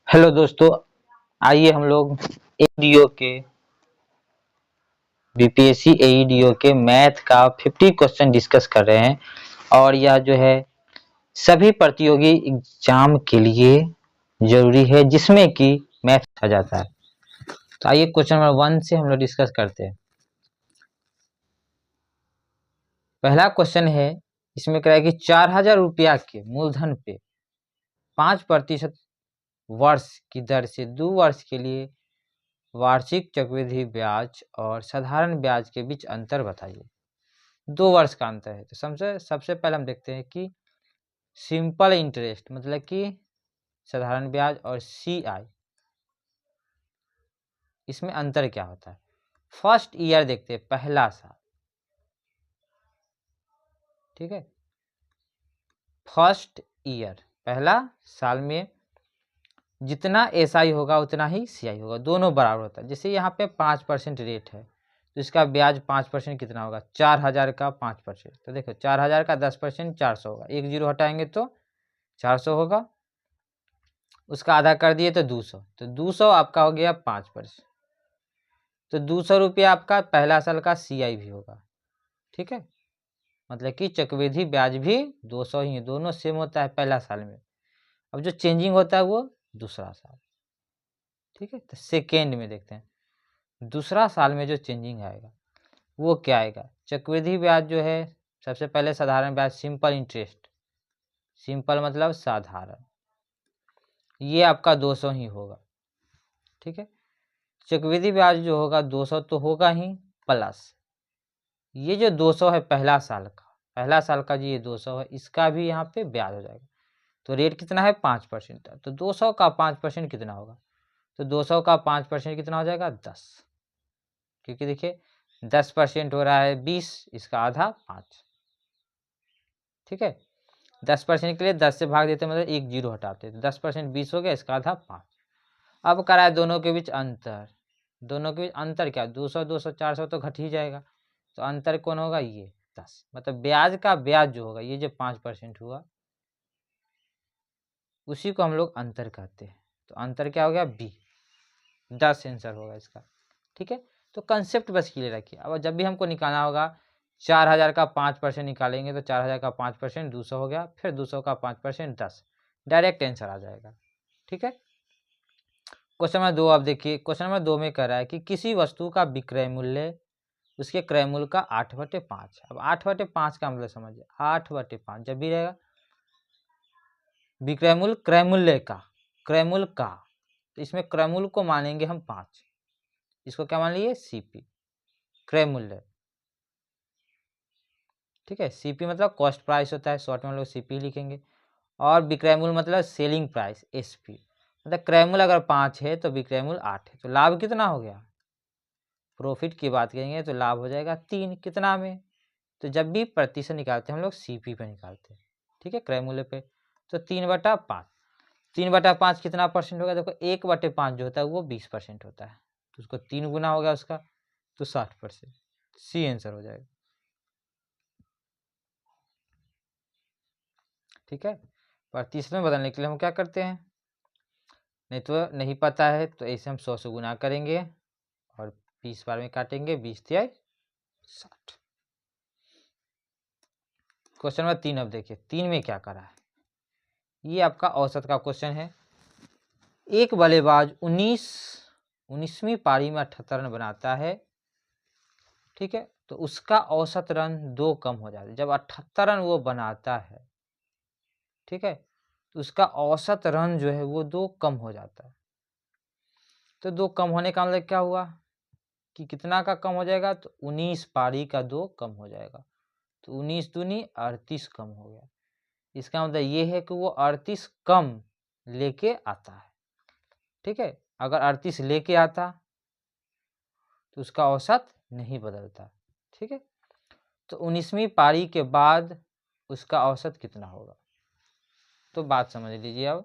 Hello दोस्तों, आइए हम लोग एईडीओ के बीपीएससी एईडीओ के मैथ का 50 क्वेश्चन डिस्कस कर रहे हैं। और यह जो है सभी प्रतियोगी एग्जाम के लिए जरूरी है जिसमें कि मैथ आ जाता है। तो आइए क्वेश्चन नंबर 1 से हम लोग डिस्कस करते हैं। पहला क्वेश्चन है, इसमें कह रहा है कि 4000 रुपया के मूलधन पे 5% वर्ष की दर से 2 वर्ष के लिए वार्षिक चक्रवृद्धि ब्याज और साधारण ब्याज के बीच अंतर बताइए। 2 वर्ष का अंतर है। तो सबसे पहले हम देखते हैं कि सिंपल इंटरेस्ट मतलब कि साधारण ब्याज और सीआई, इसमें अंतर क्या होता है। फर्स्ट ईयर देखते हैं, पहला साल। ठीक है, फर्स्ट ईयर पहला साल में जितना एसआई होगा उतना ही सीआई होगा, दोनों बराबर होता है। जैसे यहाँ पे 5% रेट है तो इसका ब्याज 5% कितना होगा, 4000 का 5%। तो देखो 4000 का 10% 400 होगा, एक जीरो हटाएंगे तो 400 होगा, उसका आधा कर दिए तो 200, तो 200 आपका हो गया 5%। तो 200 रुपया आपका पहला साल का सीआई भी होगा। ठीक है, मतलब कि चक्रवृद्धि ब्याज भी 200 ही है, दोनों सेम होता है पहला साल में। अब जो चेंजिंग होता है वो दूसरा साल। ठीक है, तो सेकेंड में देखते हैं दूसरा साल में जो चेंजिंग आएगा वो क्या आएगा। चक्रवृद्धि ब्याज जो है, सबसे पहले साधारण ब्याज सिंपल इंटरेस्ट, सिंपल मतलब साधारण, ये आपका 200 ही होगा। ठीक है, चक्रवृद्धि ब्याज जो होगा 200 तो होगा ही, प्लस ये जो 200 है पहला साल का जो ये 200 है इसका भी यहाँ पे ब्याज हो जाएगा। तो रेट कितना है 5%, तो 200 का 5% कितना होगा, तो 200 का 5% कितना हो जाएगा 10, क्योंकि देखिए 10% हो रहा है 20, इसका आधा 5। ठीक है, 10% के लिए 10 से भाग देते मतलब एक जीरो हटाते, तो 10% 20 हो गया, इसका आधा 5। अब करा है दोनों के बीच अंतर, दोनों के बीच अंतर क्या, 200 200 400 तो घट ही जाएगा, तो अंतर कौन होगा, ये 10। मतलब ब्याज का ब्याज जो होगा, ये जो 5% हुआ उसी को हम लोग अंतर कहते हैं। तो अंतर क्या हो गया, बी, 10 आंसर होगा इसका। ठीक है, तो कंसेप्ट बस क्लियर रखिए। अब जब भी हमको निकालना होगा 4000 का 5% निकालेंगे तो 4000 का 5% 200 हो गया, फिर 200 का 5% 10, डायरेक्ट आंसर आ जाएगा। ठीक है, क्वेश्चन नंबर 2 आप देखिए। क्वेश्चन नंबर 2 में कह रहा है कि किसी वस्तु का विक्रय मूल्य उसके क्रय मूल्य का 8/5। अब 8/5 का मतलब समझिए, 8/5 जब भी रहेगा विक्रय मूल्य क्रय मूल्य का, क्रय मूल्य का, तो इसमें क्रय मूल्य को मानेंगे हम 5, इसको क्या मान लीजिए सीपी, क्रय मूल्य। ठीक है, सीपी मतलब कॉस्ट प्राइस होता है, शॉर्ट में हम लोग सीपी लिखेंगे। और विक्रय मूल्य मतलब सेलिंग प्राइस, एसपी। मतलब क्रय मूल्य अगर 5 है तो विक्रय मूल्य 8 है, तो लाभ कितना हो गया, प्रॉफिट की बात करेंगे तो लाभ हो जाएगा 3, कितना में, तो जब भी प्रतिशत निकालते हैं हम लोग सीपी पे निकालते हैं। ठीक है, क्रय मूल्य पे, तो 3/5, 3/5 कितना परसेंट होगा, देखो 1/5 जो होता है वो 20% होता है, तो उसको 3 गुना हो गया उसका, तो 60%, सी आंसर हो जाएगा। ठीक है, प्रतिशत में बदलने के लिए हम क्या करते हैं, नहीं तो नहीं पता है तो ऐसे हम 100 से गुना करेंगे और 20 बार में काटेंगे, 20 तिया 60। क्वेश्चन नंबर 3 अब देखिए, 3 में क्या करा है, ये आपका औसत का क्वेश्चन है। एक बल्लेबाज 19वीं पारी में 78 रन बनाता है। ठीक है, तो उसका औसत रन 2 कम हो जाता है जब 78 रन वो बनाता है। ठीक है, तो उसका औसत रन जो है वो 2 कम हो जाता है। तो 2 कम होने का मतलब क्या हुआ कि कितना का कम हो जाएगा, तो 19 पारी का 2 कम हो जाएगा, तो 19 दूनी 38 कम हो गया। इसका मतलब ये है कि वो 38 कम लेके आता है। ठीक है, अगर 38 लेके आता तो उसका औसत नहीं बदलता। ठीक है, तो 19वीं पारी के बाद उसका औसत कितना होगा, तो बात समझ लीजिए अब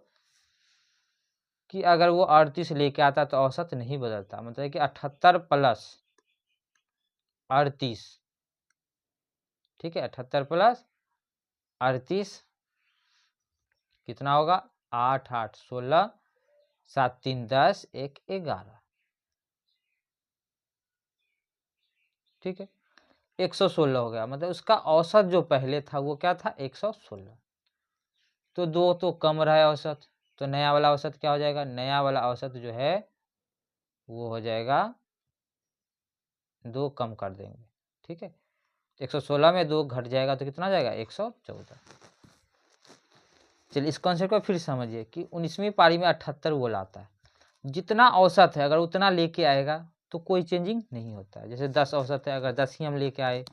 कि अगर वो 38 लेके आता तो औसत नहीं बदलता, मतलब कि 78 प्लस 38। ठीक है, 78 प्लस 38 कितना होगा, 8 8 16 7 3 10 1 11, ठीक है। 116 हो गया, मतलब उसका औसत जो पहले था वो क्या था 116। तो 2 तो कम रहा है औसत, तो नया वाला औसत क्या हो जाएगा, नया वाला औसत जो है वो हो जाएगा 2 कम कर देंगे, ठीक है। 116 में 2 घट जाएगा तो कितना जाएगा 114। चलिए इस कॉन्सेप्ट को फिर समझिए कि 19वीं पारी में 78 बोल आता है, जितना औसत है अगर उतना लेके आएगा तो कोई चेंजिंग नहीं होता है। जैसे 10 औसत है, अगर 10 ही हम लेके आए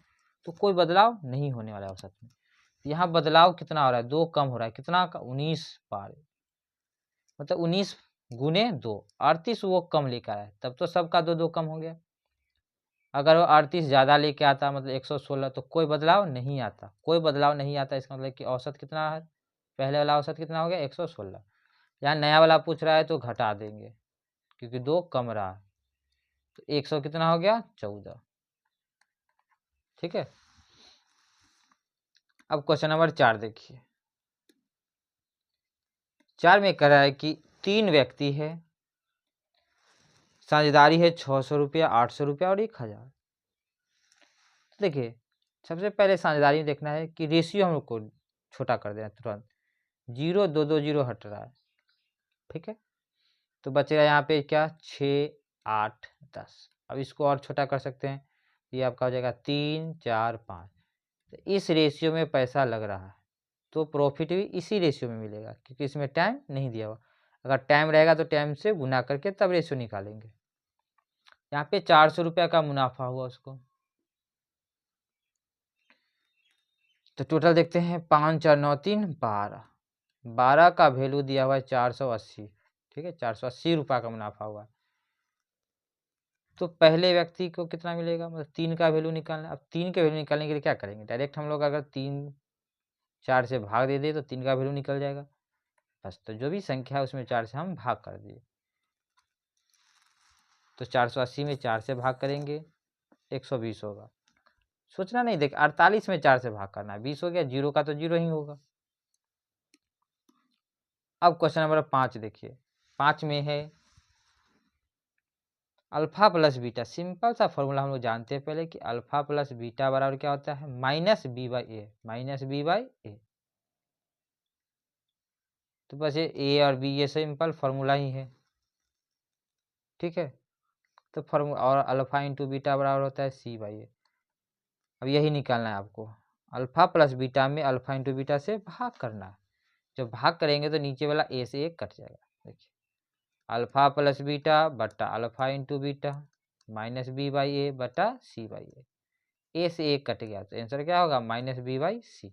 तो कोई बदलाव नहीं होने वाला है औसत में। यहाँ बदलाव कितना हो रहा है, 2 कम हो रहा है, कितना का 19 पार, मतलब 19 गुने 2, 38 वो कम लेकर आया, तब तो सबका 2 2 कम हो गया। अगर वो 38 ज़्यादा लेके आता मतलब 116 तो कोई बदलाव नहीं आता, कोई बदलाव नहीं आता, इसका मतलब कि औसत कितना है, पहले वाला औसत कितना हो गया 116। यहाँ नया वाला पूछ रहा है तो घटा देंगे क्योंकि 2 कम रहा है, तो 100 कितना हो गया 14, ठीक है। अब क्वेश्चन नंबर 4 देखिए। 4 में कह रहा है कि 3 व्यक्ति है, साझेदारी है 600 रुपया, 800 रुपया और 1000। तो देखिए सबसे पहले साझेदारी में देखना है कि रेशियो हम लोग को छोटा कर देना तुरंत, 0 2 2 0 हट रहा है, ठीक है। तो बचेगा यहाँ पे क्या 6 8 10। अब इसको और छोटा कर सकते हैं, ये आपका हो जाएगा 3 4 5। तो इस रेशियो में पैसा लग रहा है तो प्रॉफिट भी इसी रेशियो में मिलेगा क्योंकि इसमें टाइम नहीं दिया हुआ। अगर टाइम रहेगा तो टाइम से गुना करके तब रेशियो निकालेंगे। यहाँ पे 400 रुपया का मुनाफा हुआ उसको, तो टोटल देखते हैं 5 4 9 3 12, 12 का वैल्यू दिया हुआ है 480, ठीक है, 480 रुपया का मुनाफा हुआ। तो पहले व्यक्ति को कितना मिलेगा, मतलब 3 का वैल्यू निकालना। अब 3 के वैल्यू निकालने के लिए क्या करेंगे, डायरेक्ट हम लोग अगर 3 4 से भाग दे दे तो 3 का वैल्यू निकल जाएगा बस। तो जो भी संख्या है उसमें 4 से हम भाग कर दिए, तो 480 में 4 से भाग करेंगे 120 होगा। सोचना नहीं, देख 48 में 4 से भाग करना है, 20 हो गया, 0 का तो 0 ही होगा। अब क्वेश्चन नंबर 5 देखिए। 5 में है अल्फा प्लस बीटा। सिंपल सा फॉर्मूला हम लोग जानते हैं पहले कि अल्फा प्लस बीटा बराबर क्या होता है, minus B by A, minus B by A. तो बस ये ए और बी ये सिंपल फॉर्मूला ही है, ठीक है। तो फॉर्मूला और अल्फा इंटू बीटा बराबर होता है सी बाई ए। अब यही निकालना है आपको, अल्फा प्लस बीटा में अल्फा इंटू बीटा से भाग करना है। जब भाग करेंगे तो नीचे वाला ए से एक कट जाएगा। देखिए अल्फा प्लस बीटा बटा alpha into beta minus B by A बटा सी बाई ए, ए से एक कट गया तो आंसर क्या होगा माइनस बी बाई सी।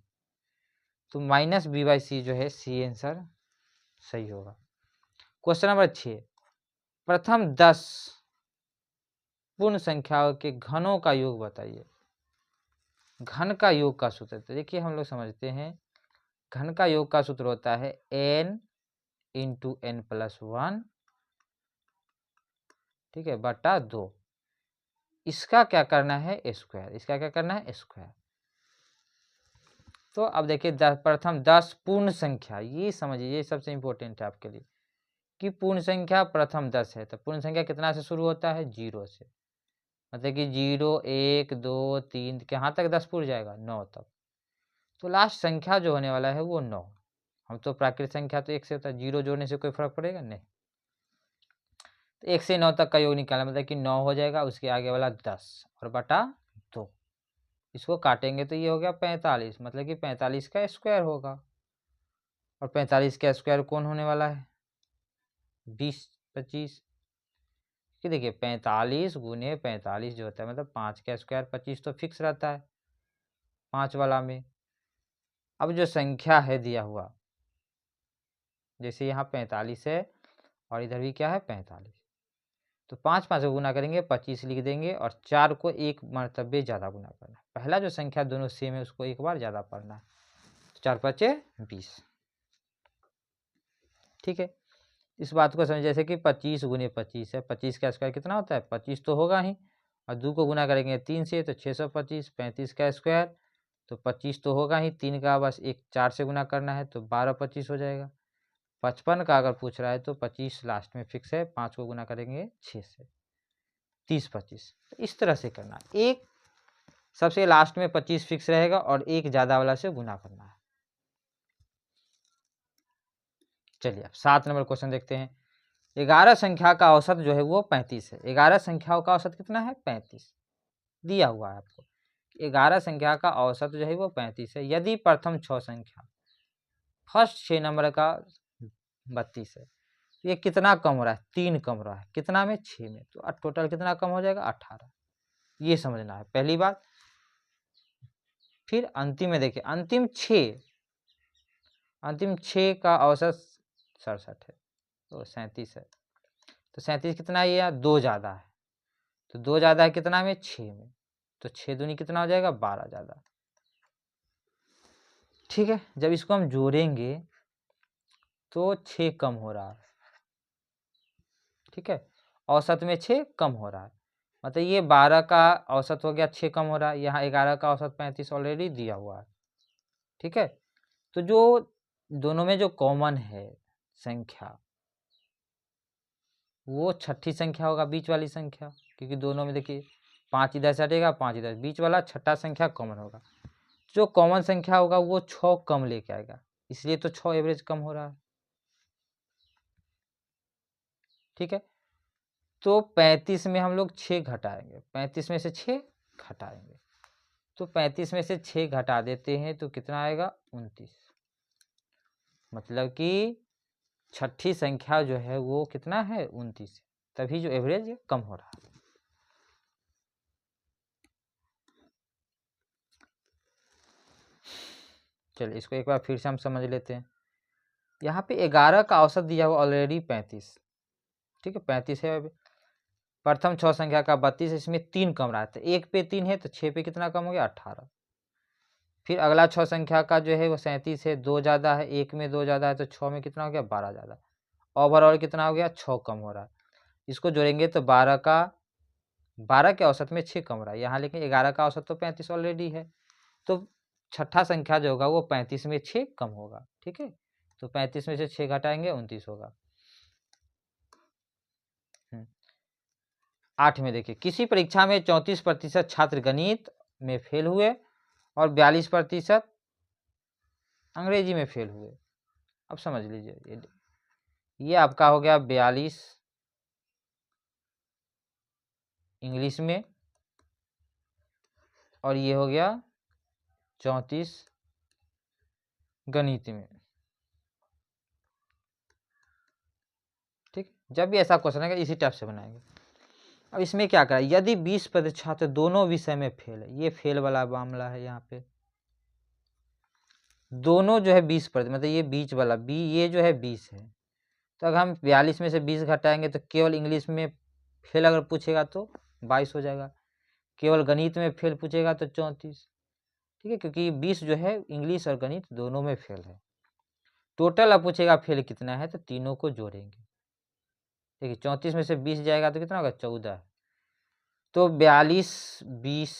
तो माइनस बी बाई सी जो है सी आंसर सही होगा। क्वेश्चन नंबर 6, प्रथम 10 पूर्ण संख्याओं के घनों का योग बताइए। घन का योग का सूत्र, तो देखिए हम लोग समझते हैं घन का योग का सूत्र होता है n इंटू एन प्लस 1, ठीक है, बटा 2। इसका क्या करना है स्क्वायर, इसका क्या करना है स्क्वायर। तो अब देखिए प्रथम 10 पूर्ण संख्या, ये समझिए ये सबसे इंपॉर्टेंट है आपके लिए कि पूर्ण संख्या प्रथम 10 है। तो पूर्ण संख्या कितना से शुरू होता है 0 से, मतलब कि 0 1 2 3 कहाँ तक 10 पूर्ण जाएगा 9 तक। तो लास्ट संख्या जो होने वाला है वो 9। हम तो प्राकृतिक संख्या तो 1 से होता है, 0 जोड़ने से कोई फर्क पड़ेगा नहीं। तो 1 से 9 तक का योग निकालना, मतलब कि 9 हो जाएगा, उसके आगे वाला 10 और बटा 2। इसको काटेंगे तो ये हो गया 45, मतलब कि 45 का स्क्वायर होगा। और 45 का स्क्वायर कौन होने वाला है 20 25, कि देखिए 45 गुने 45 जो होता है मतलब 5 का स्क्वायर 25 तो फिक्स रहता है 5 वाला में। अब जो संख्या है दिया हुआ, जैसे यहाँ 45 है और इधर भी क्या है 45, तो 5 5 को गुना करेंगे 25 लिख देंगे और 4 को एक मरतबे ज़्यादा गुना करना है। पहला जो संख्या दोनों सेम है उसको एक बार ज़्यादा पढ़ना है, 4 5 20, ठीक है। इस बात को समझ, जैसे कि 25 गुने 25 है, 25 का स्क्वायर कितना होता है 25 तो होगा ही, और 2 को गुना करेंगे 3 से तो 625, 35 का स्क्वायर तो 25 तो होगा ही, 3 का बस एक 4 से गुना करना है तो 12 25 हो जाएगा। 55 का अगर पूछ रहा है तो 25 लास्ट में फिक्स है, 5 को गुना करेंगे 6 से, 30 25। तो इस तरह से करना, एक सबसे लास्ट में 25 फिक्स रहेगा और एक ज़्यादा वाला से गुना करना है। चलिए अब 7 नंबर क्वेश्चन देखते हैं। 11 संख्या का औसत जो है वो 35 है। 11 संख्याओं का औसत कितना है? 35 दिया हुआ है आपको। 11 संख्या का औसत जो है वो 35 है। यदि प्रथम 6 संख्या, फर्स्ट 6 नंबर का 32 है, ये कितना कम हो रहा है? 3 कम हो रहा है। कितना में? 6 में। तो टोटल कितना कम हो जाएगा? 18। ये समझना है पहली बात। फिर अंतिम में देखिए, अंतिम 6 का औसत 67 है, तो 37 है। तो 37 कितना है? ये 2 ज़्यादा है, तो 2 ज़्यादा है कितना में? 6 में। तो 6 दूनी कितना हो जाएगा? 12 ज़्यादा। ठीक है, जब इसको हम जोड़ेंगे तो 6 कम हो रहा है। ठीक है, औसत में 6 कम हो रहा है, मतलब ये 12 का औसत हो गया, 6 कम हो रहा है। यहाँ 11 का औसत 35 ऑलरेडी दिया हुआ है। ठीक है, तो जो दोनों में जो कॉमन है संख्या, वो छठी संख्या होगा, बीच वाली संख्या, क्योंकि दोनों में देखिए 5 इधर से हटेगा, 5 इधर, बीच वाला छठा संख्या कॉमन होगा। जो कॉमन संख्या होगा वो 6 कम लेके आएगा, इसलिए तो 6 एवरेज कम हो रहा है। ठीक है, तो 35 में हम लोग 6 घटाएंगे, 35 में से 6 घटाएंगे, तो 35 में से 6 घटा देते हैं तो कितना आएगा? 29। मतलब कि छठी संख्या जो है वो कितना है? 29, तभी जो एवरेज कम हो रहा है। चलिए इसको एक बार फिर से हम समझ लेते हैं। यहाँ पे 11 का औसत दिया हुआ ऑलरेडी 35। ठीक है, 35 है। प्रथम 6 संख्या का 32, इसमें 3 कम रहा है, तो 1 पे 3 है, तो 6 पे कितना कम हो गया? 18। फिर अगला 6 संख्या का जो है वो 37 है, 2 ज़्यादा है, 1 में 2 ज़्यादा है, तो 6 में कितना हो गया? 12 ज़्यादा। ओवरऑल कितना हो गया? 6 कम हो रहा है। इसको जोड़ेंगे तो 12 के औसत में 6 कम रहा है यहाँ, लेकिन 11 का औसत तो 35 ऑलरेडी है, तो छठा संख्या जो होगा वो 35 में 6 कम होगा। ठीक है, तो 35 में से 6 घटाएंगे 29 होगा। 8 में देखिए, किसी परीक्षा में 34% छात्र गणित में फेल हुए और 42% अंग्रेजी में फेल हुए। अब समझ लीजिए, ये आपका हो गया 42 इंग्लिश में और ये हो गया 34 गणित में। ठीक, जब भी ऐसा क्वेश्चन है इसी टाइप से बनाएंगे। अब इसमें क्या करें, यदि 20% छात्र दोनों विषय में फेल है, ये फेल वाला मामला है, यहाँ पे दोनों जो है 20%, मतलब ये बीच वाला ये जो है 20 है, तो अगर हम 42 में से 20 घटाएंगे तो केवल इंग्लिश में फेल अगर पूछेगा तो 22 हो जाएगा, केवल गणित में फेल पूछेगा तो 34। ठीक है, क्योंकि 20 जो है इंग्लिश और गणित दोनों में फेल है। टोटल अब पूछेगा फेल कितना है, तो तीनों को जोड़ेंगे। देखिए 34 में से 20 जाएगा तो कितना होगा? 14। तो 42 20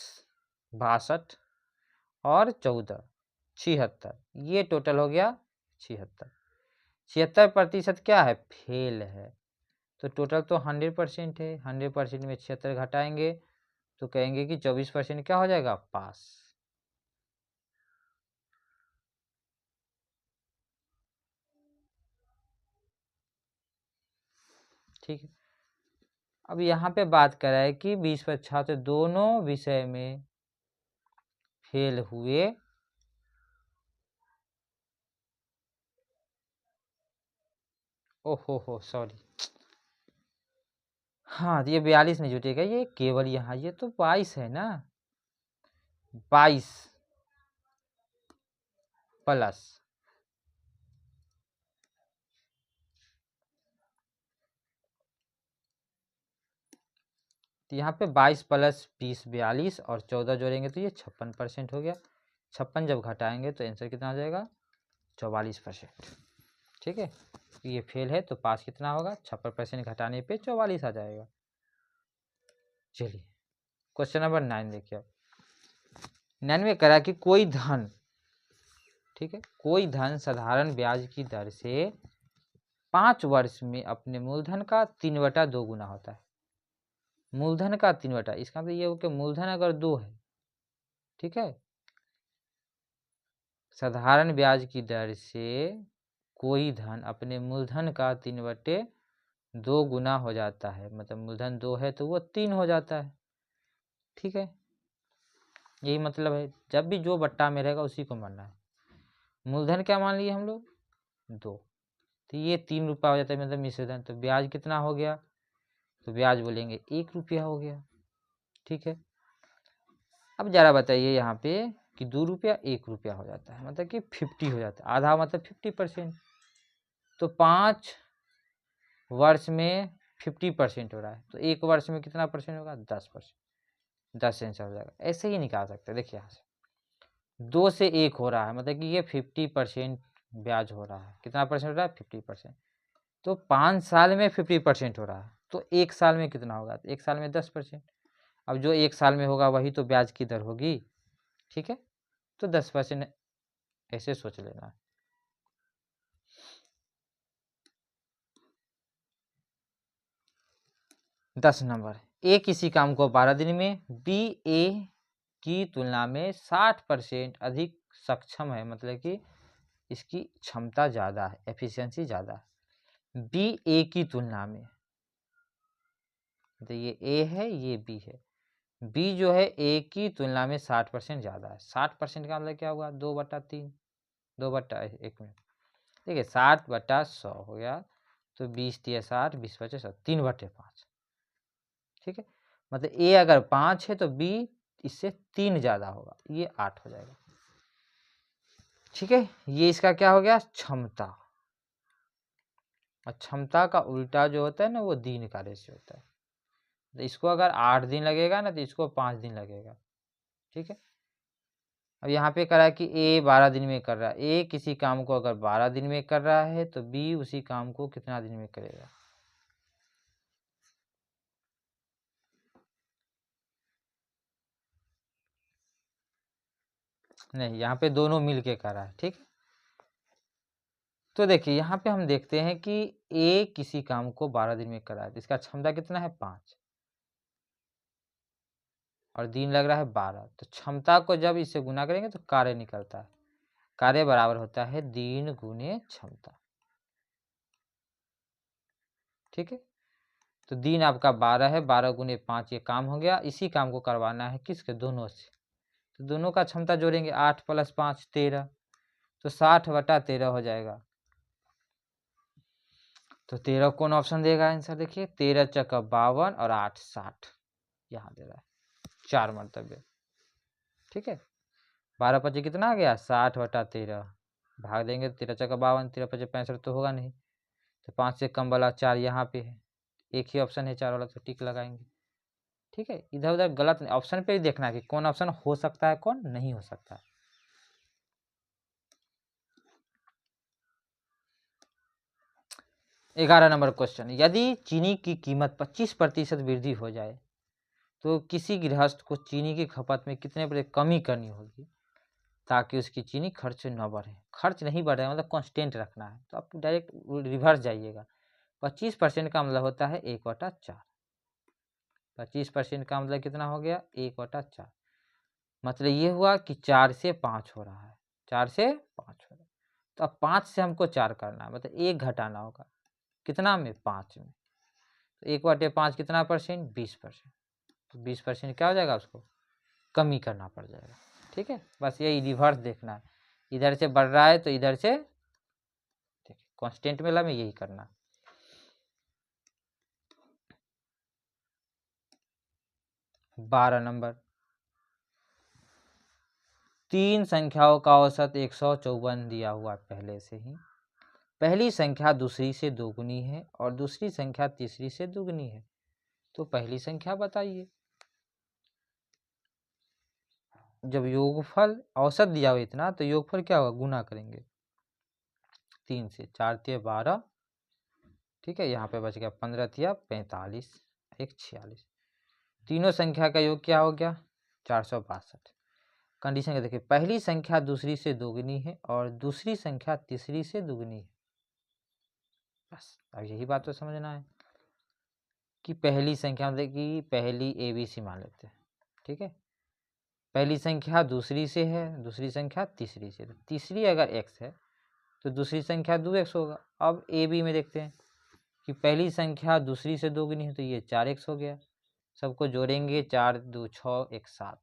62 और 14 76, ये टोटल हो गया 76। 76% क्या है? फेल है। तो टोटल तो 100% है, 100% में 76 घटाएंगे तो कहेंगे कि 24% क्या हो जाएगा? पास। ठीक है, अब यहाँ पे बात कर रहा है कि 20% छात्र दोनों विषय में फेल हुए ओहो सॉरी, हाँ ये 42 नहीं जुटेगा, ये केवल यहाँ, ये तो 22 है ना, 22 प्लस तो यहाँ पे 22 प्लस 20 42 और 14 जोड़ेंगे तो ये 56% हो गया। 56 जब घटाएंगे तो आंसर कितना हो जाएगा? 44%। ठीक है, ये फेल है तो पास कितना होगा? 56% घटाने पे 44 आ जाएगा। चलिए क्वेश्चन नंबर 9 देखिए। 9 में करा कि कोई धन, ठीक है, कोई धन साधारण ब्याज की दर से 5 वर्ष में अपने मूलधन का 3/2 गुना होता है। मूलधन का 3/, इसका मतलब ये हो कि मूलधन अगर 2 है, ठीक है, साधारण ब्याज की दर से कोई धन अपने मूलधन का 3/2 गुना हो जाता है, मतलब मूलधन 2 है तो वो 3 हो जाता है, ठीक है। यही मतलब है, जब भी जो बट्टा में रहेगा उसी को मानना है। मूलधन क्या मान लिए हम लोग 2, तो ये 3 रुपया हो जाता है, मतलब मिश्र धन। तो ब्याज कितना हो गया, तो ब्याज बोलेंगे 1 रुपया हो गया, ठीक है। अब जरा बताइए यहाँ पे कि 2 रुपया 1 रुपया हो जाता है, मतलब कि 50 हो जाता है, आधा मतलब 50%। तो 5 वर्ष में 50% हो रहा है, तो 1 वर्ष में कितना परसेंट होगा, 10%। 10 आंसर हो जाएगा। ऐसे ही निकाल सकते हैं। देखिए यहाँ से 2 से 1 हो रहा है, मतलब कि ये 50% ब्याज हो रहा है। कितना परसेंट हो रहा है, 50%। तो 5 साल में 50% हो रहा है, तो 1 साल में कितना होगा, तो 1 साल में 10%। अब जो 1 साल में होगा वही तो ब्याज की दर होगी, ठीक है। तो 10% ऐसे सोच लेना। दस नंबर, ए किसी काम को 12 दिन में बी ए की तुलना में 60% अधिक सक्षम है, मतलब कि इसकी क्षमता ज़्यादा है, एफिशिएंसी ज़्यादा है। बी ए की तुलना में, तो ये ए है, ये बी है। बी जो है ए की तुलना में 60% ज़्यादा है। 60% का मतलब क्या हुआ, 2/3, 2/1 मिनट, ठीक है। 60/100 हो गया, तो 20 × 60, 20 × 100, 3/5, ठीक है। मतलब ए अगर 5 है तो बी इससे 3 ज़्यादा होगा, ये 8 हो जाएगा, ठीक है। ये इसका क्या हो गया, क्षमता। और क्षमता का उल्टा जो होता है ना, वो दिन का रेशियो होता है। तो इसको अगर 8 दिन लगेगा ना, तो इसको 5 दिन लगेगा, ठीक है। अब यहाँ पे करा कि ए 12 दिन में कर रहा है। ए किसी काम को अगर 12 दिन में कर रहा है तो बी उसी काम को कितना दिन में करेगा। नहीं, यहाँ पे दोनों मिल के कर रहा है, ठीक। तो देखिए यहाँ पे हम देखते हैं कि ए किसी काम को 12 दिन में कर रहा है, तो इसका क्षमता कितना है, 5, और दिन लग रहा है 12। तो क्षमता को जब इससे गुना करेंगे तो कार्य निकलता है। कार्य बराबर होता है दिन गुने क्षमता, ठीक है। तो दिन आपका 12 है, 12 × 5 ये काम हो गया। इसी काम को करवाना है किसके, दोनों से। तो दोनों का क्षमता जोड़ेंगे, 8 + 5 13, तो 60/13 हो जाएगा। तो 13 कौन ऑप्शन देगा आंसर, देखिए 13 × 52 और 8 60, यहाँ दे रहा है 4 मंतव्य, ठीक है। 12 × 5 कितना आ गया, 60/13, भाग देंगे 13 × 52, 13 × 5 65 तो होगा नहीं, तो 5 से कम वाला 4 यहाँ पे है, एक ही ऑप्शन है 4 वाला, तो टिक लगाएंगे, ठीक है। इधर उधर गलत ऑप्शन पे ही देखना है कि कौन ऑप्शन हो सकता है, कौन नहीं हो सकता है। ग्यारह नंबर क्वेश्चन, यदि चीनी की कीमत 25% वृद्धि हो जाए तो किसी गृहस्थ को चीनी की खपत में कितने % कमी करनी होगी ताकि उसकी चीनी खर्च न बढ़े। खर्च नहीं बढ़ रहा है, मतलब कांस्टेंट रखना है, तो आप डायरेक्ट रिवर्स जाइएगा। 25% का मतलब होता है 1/4, 25% का मतलब कितना हो गया, 1/4। मतलब ये हुआ कि 4 से 5 हो रहा है, 4 से 5 हो रहा है। तो अब 5 से हमको 4 करना है, मतलब 1 घटाना होगा, कितना में, 5 में। तो 1/5 कितना परसेंट, 20%। तो 20% क्या हो जाएगा, उसको कमी करना पड़ जाएगा, ठीक है। बस यही रिवर्स देखना है, इधर से बढ़ रहा है तो इधर से देखिए कांस्टेंट वाला में यही करना। बारह नंबर, 3 संख्याओं का औसत 154 दिया हुआ पहले से ही। पहली संख्या दूसरी से दोगुनी है और दूसरी संख्या तीसरी से दुगनी है, तो पहली संख्या बताइए। जब योगफल औसत दिया हुआ इतना, तो योगफल क्या होगा, गुना करेंगे 3 से, 4 × 12, ठीक है। यहाँ पे बच गया 15 × 45, 1 46। तीनों संख्या का योग क्या हो गया, 462। कंडीशन क्या देखिए, पहली संख्या दूसरी से दोगुनी है और दूसरी संख्या तीसरी से दुगनी है। बस अब यही बात तो समझना है कि पहली संख्या मतलब कि पहली ABC मान लेते हैं, ठीक है। पहली संख्या दूसरी से है, दूसरी संख्या तीसरी से, तो तीसरी अगर x है तो दूसरी संख्या 2x होगा। अब AB में देखते हैं कि पहली संख्या दूसरी से दोगुनी है तो ये 4x हो गया। सबको जोड़ेंगे 4 2 6 1 7,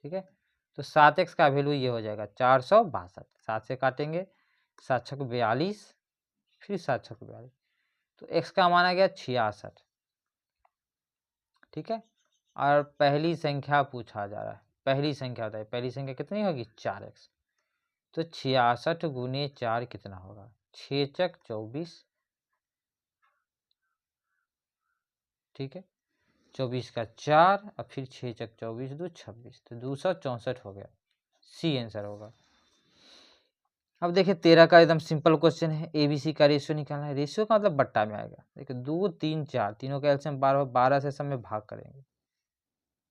ठीक है। तो 7x का वैल्यू ये हो जाएगा 462। 7 से काटेंगे, 7 छक 42, फिर 7 छक 42, तो x का मान आ गया 66, ठीक है। और पहली संख्या पूछा जा रहा है, पहली संख्या होता है, पहली संख्या कितनी होगी 4x, तो 66 गुने 4 कितना होगा 6 चक 24, ठीक है। 24 का 4 और फिर 6 चक 24 2 26, तो 264 हो गया, सी आंसर होगा। अब देखिए 13 का एकदम सिंपल क्वेश्चन है, ABC का रेशियो निकालना है। रेशियो का मतलब बट्टा में आएगा। देखिए 2 3 4 तीनों का एलसीएम 12, 12 से सब में भाग करेंगे,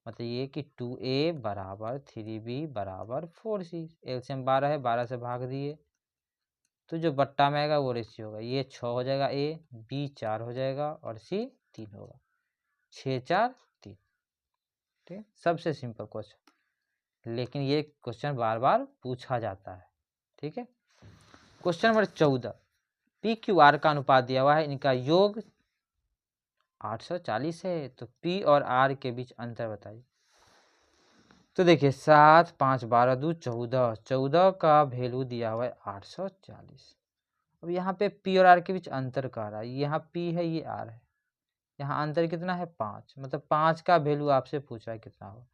मतलब ये कि 2A बराबर 3B बराबर 4C। एलसीएम 12 है, 12 से भाग दिए, तो जो बट्टा में आएगा वो रेशियो होगा। ये 6 हो जाएगा A, B 4 हो जाएगा और C 3 होगा, 6 4 3, ठीक है। सबसे सिंपल क्वेश्चन, लेकिन ये क्वेश्चन बार बार पूछा जाता है, ठीक है। क्वेश्चन नंबर 14, PQR का अनुपात दिया हुआ है, इनका योग 840 है, तो P और R के बीच अंतर बताइए। तो देखिए 7 5 12 2 14, 14 का वैल्यू दिया हुआ है 840। अब यहाँ पे P और R के बीच अंतर कह रहा है, यहाँ P है ये R है, यहाँ अंतर कितना है 5, मतलब 5 का वैल्यू आपसे पूछ रहा है कितना हो।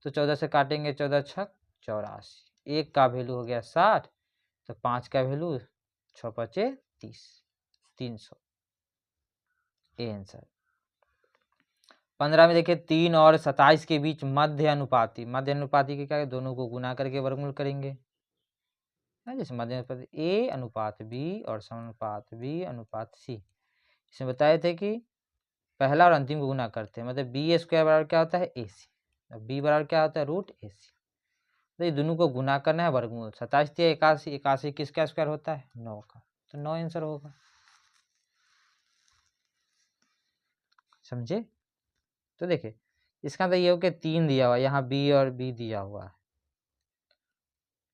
तो 14 से काटेंगे, 14 छक 84, 1 का वैल्यू हो गया 60, तो 5 का वैल्यू 6 5 30, 300, ए आंसर। 15 में देखिए 3 और 27 के बीच मध्य अनुपाती, मध्य अनुपाती के क्या है, दोनों को गुना करके वर्गमूल करेंगे, जैसे मध्य अनुपात A अनुपात B और समानुपात B अनुपात C। इसमें बताए थे कि पहला और अंतिम को गुना करते हैं, मतलब B स्क्वायर बराबर क्या होता है AC, B बराबर क्या होता है √AC, तो ये दोनों को गुना करना है वर्गमूल। 27 3 81, 81 किसका स्क्वायर होता है 9 का, तो 9 आंसर होगा, समझे। तो देखिए इसका तो ये हो कि 3 दिया हुआ है, यहाँ B और B दिया हुआ है,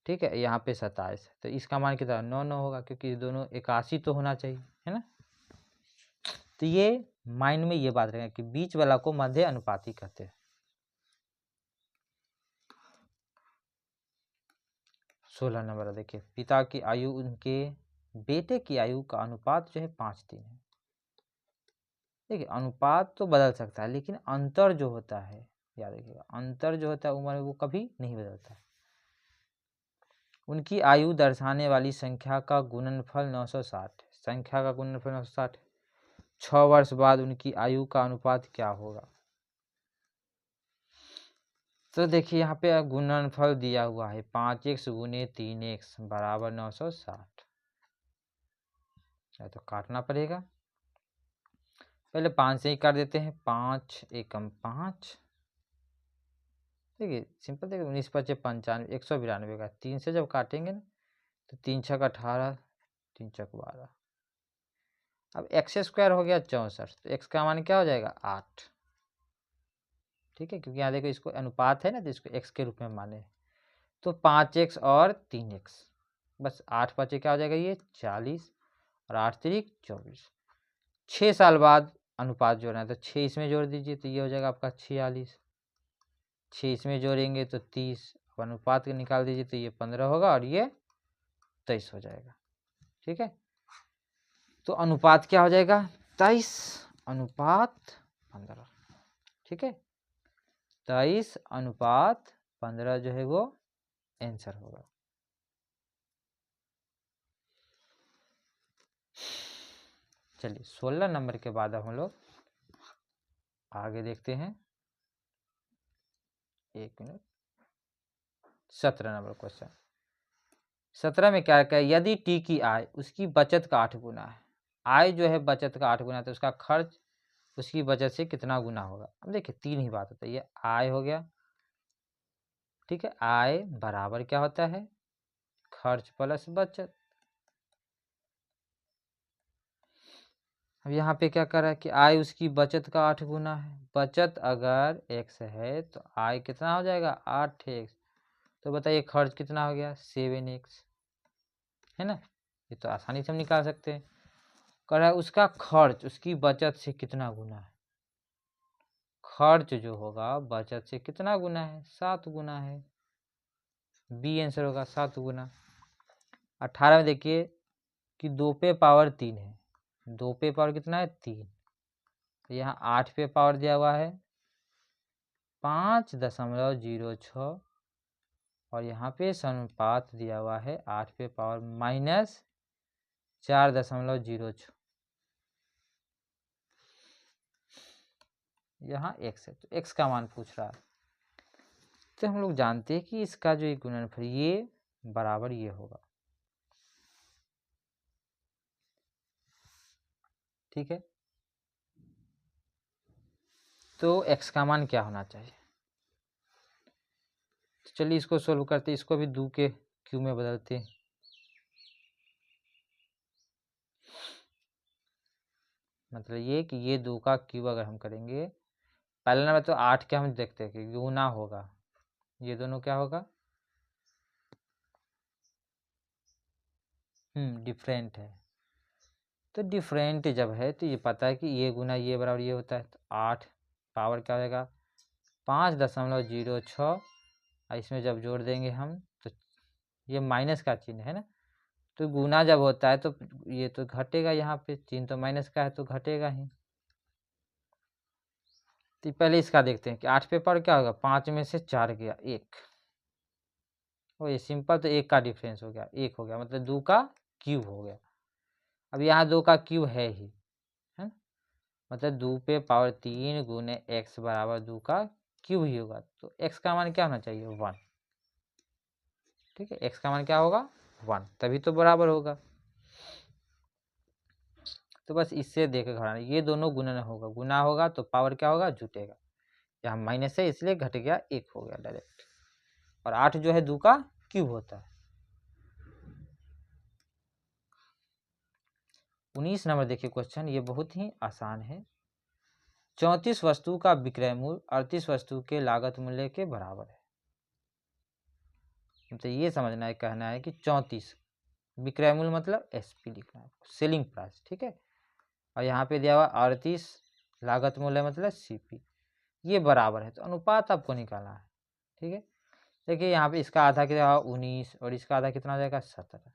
ठीक है। यहाँ पे 27, तो इसका मान कितना 9 9 होगा, क्योंकि दोनों 81 तो होना चाहिए, है ना। तो ये माइंड में ये बात रहेगा कि बीच वाला को मध्य अनुपाती कहते हैं। 16 नंबर देखिए, पिता की आयु उनके बेटे की आयु का अनुपात जो है 5:3 है। देखिए अनुपात तो बदल सकता है, लेकिन अंतर जो होता है, याद रखिएगा, अंतर जो होता है उम्र में वो कभी नहीं बदलता है। उनकी आयु दर्शाने वाली संख्या का गुणनफल 960, संख्या का गुणनफल 960, 6 वर्ष बाद उनकी आयु का अनुपात क्या होगा। तो देखिए यहाँ पे गुणनफल दिया हुआ है 5x गुने 3x बराबर 960, तो काटना पड़ेगा। पहले 5 से ही काट देते हैं, 5 एकम 5, देखिए सिंपल, देखिए 19 5 95, 192 का 3 से जब काटेंगे ना तो 3 छक 18, 3 छक 12, अब x स्क्वायर हो गया 64, तो x का मान क्या हो जाएगा 8, ठीक है, क्योंकि यहाँ देखो इसको अनुपात है ना, तो इसको x के रूप में माने, तो 5x और 3x, बस 8 5 क्या हो जाएगा ये 40 और 8 3 24। 6 साल बाद अनुपात जोड़ना है, तो 6 इसमें जोड़ दीजिए, तो ये हो जाएगा आपका 46, 6 इसमें जोड़ेंगे तो 30, अब अनुपात निकाल दीजिए तो ये 15 होगा और ये 23 हो जाएगा, ठीक है। तो अनुपात क्या हो जाएगा 23 अनुपात 15, ठीक है, 23 अनुपात 15 जो है वो आंसर होगा। चलिए 16 नंबर के बाद हम लोग आगे देखते हैं, 1 मिनट, 17 नंबर क्वेश्चन। 17 में क्या है, यदि टी की आय उसकी बचत का 8 गुना है, आय जो है बचत का 8 गुना है, तो उसका खर्च उसकी बचत से कितना गुना होगा। अब देखिए 3 ही बात होता है, ये आय हो गया, ठीक है, आय बराबर क्या होता है खर्च प्लस बचत, अब यहाँ पे क्या कर रहा है कि आय उसकी बचत का 8 गुना है। बचत अगर x है तो आय कितना हो जाएगा 8x। तो बताइए खर्च कितना हो गया 7x, है ना। ये तो आसानी से हम निकाल सकते हैं। कर रहा है उसका खर्च उसकी बचत से कितना गुना है। खर्च जो होगा बचत से कितना गुना है 7 गुना है। बी आंसर होगा 7 गुना। 18 में देखिए कि 2 पे पावर 3 है। 2 पे पावर कितना है 3। यहाँ 8 पे पावर दिया हुआ है 5.06 और यहाँ पे अनुपात दिया हुआ है 8 पे पावर -4.06। यहाँ x है तो x का मान पूछ रहा है। तो हम लोग जानते हैं कि इसका जो एक गुणनफल ये बराबर ये होगा, ठीक है। तो x का मान क्या होना चाहिए। तो चलिए इसको सोल्व करते, इसको भी 2 के क्यू में बदलते हैं। मतलब ये कि ये 2 का क्यू अगर हम करेंगे, पहले नंबर तो 8 के हम देखते हैं कि गुना होगा, ये दोनों क्या होगा डिफरेंट है। तो डिफरेंट जब है तो ये पता है कि ये गुना ये बराबर ये होता है। तो 8 पावर क्या हो जाएगा 5.06 और इसमें जब जोड़ देंगे हम तो ये माइनस का चिन्ह है ना। तो गुना जब होता है तो ये तो घटेगा, यहाँ पे चिन्ह तो माइनस का है तो घटेगा ही। तो पहले इसका देखते हैं कि 8 पे पावर क्या होगा 5 में से 4 गया 1। और ये सिंपल तो 1 का डिफरेंस हो गया 1 हो गया, मतलब 2 का क्यूब हो गया। अब यहाँ 2 का क्यूब है ही, है ना। मतलब 2 पे पावर 3 गुने x बराबर 2 का क्यूब ही होगा। तो x का मान क्या होना चाहिए 1, ठीक है। x का मान क्या होगा 1, तभी तो बराबर होगा। तो बस इससे देख घटाना, ये दोनों गुणन होगा, गुना होगा तो पावर क्या होगा जुटेगा। यहाँ माइनस है इसलिए घट गया 1 हो गया डायरेक्ट। और 8 जो है 2 का क्यूब होता है। 19 नंबर देखिए क्वेश्चन, ये बहुत ही आसान है। 34 वस्तु का विक्रय मूल्य 38 वस्तु के लागत मूल्य के बराबर है। तो ये समझना है, कहना है कि 34 विक्रय मूल्य मतलब एसपी लिखना है, सेलिंग प्राइस, ठीक है। और यहाँ पे दिया हुआ 38 लागत मूल्य मतलब सीपी, ये बराबर है। तो अनुपात आपको निकालना है, ठीक है। देखिए यहाँ पे इसका आधा कितना होगा 19 और इसका आधा कितना हो जाएगा 17।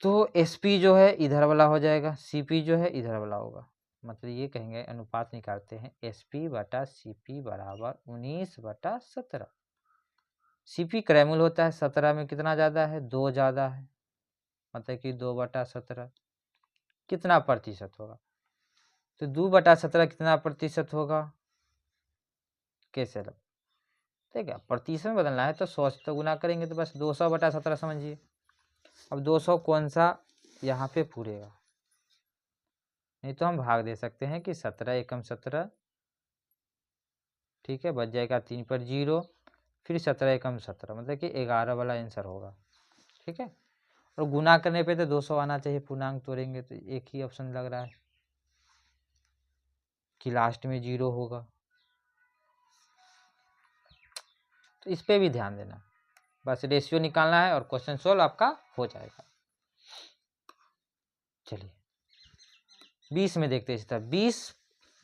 तो एसपी जो है इधर वाला हो जाएगा, सीपी जो है इधर वाला होगा। मतलब ये कहेंगे अनुपात निकालते हैं एसपी बटा सीपी बराबर 19/17। सीपी क्रय मूल्य होता है 17 में कितना ज़्यादा है 2 ज़्यादा है, मतलब कि 2/17 कितना प्रतिशत होगा। तो 2/17 कितना प्रतिशत होगा, कैसे लग, ठीक है। प्रतिशत में बदलना है तो 100 से तो गुना करेंगे तो बस 200/17 समझिए। अब 200 कौन सा यहाँ पे पूरेगा, नहीं तो हम भाग दे सकते हैं कि 17 एकम 17, ठीक है, बच जाएगा 3 पर 0, फिर 17 एकम 17 मतलब कि 11 वाला आंसर होगा, ठीक है। और गुना करने पे तो 200 आना चाहिए, पूर्णांक तोड़ेंगे तो एक ही ऑप्शन लग रहा है कि लास्ट में 0 होगा। तो इस पे भी ध्यान देना, बस रेशियो निकालना है और क्वेश्चन सोल्व आपका हो जाएगा। चलिए 20 में देखते हैं इस तरह। 20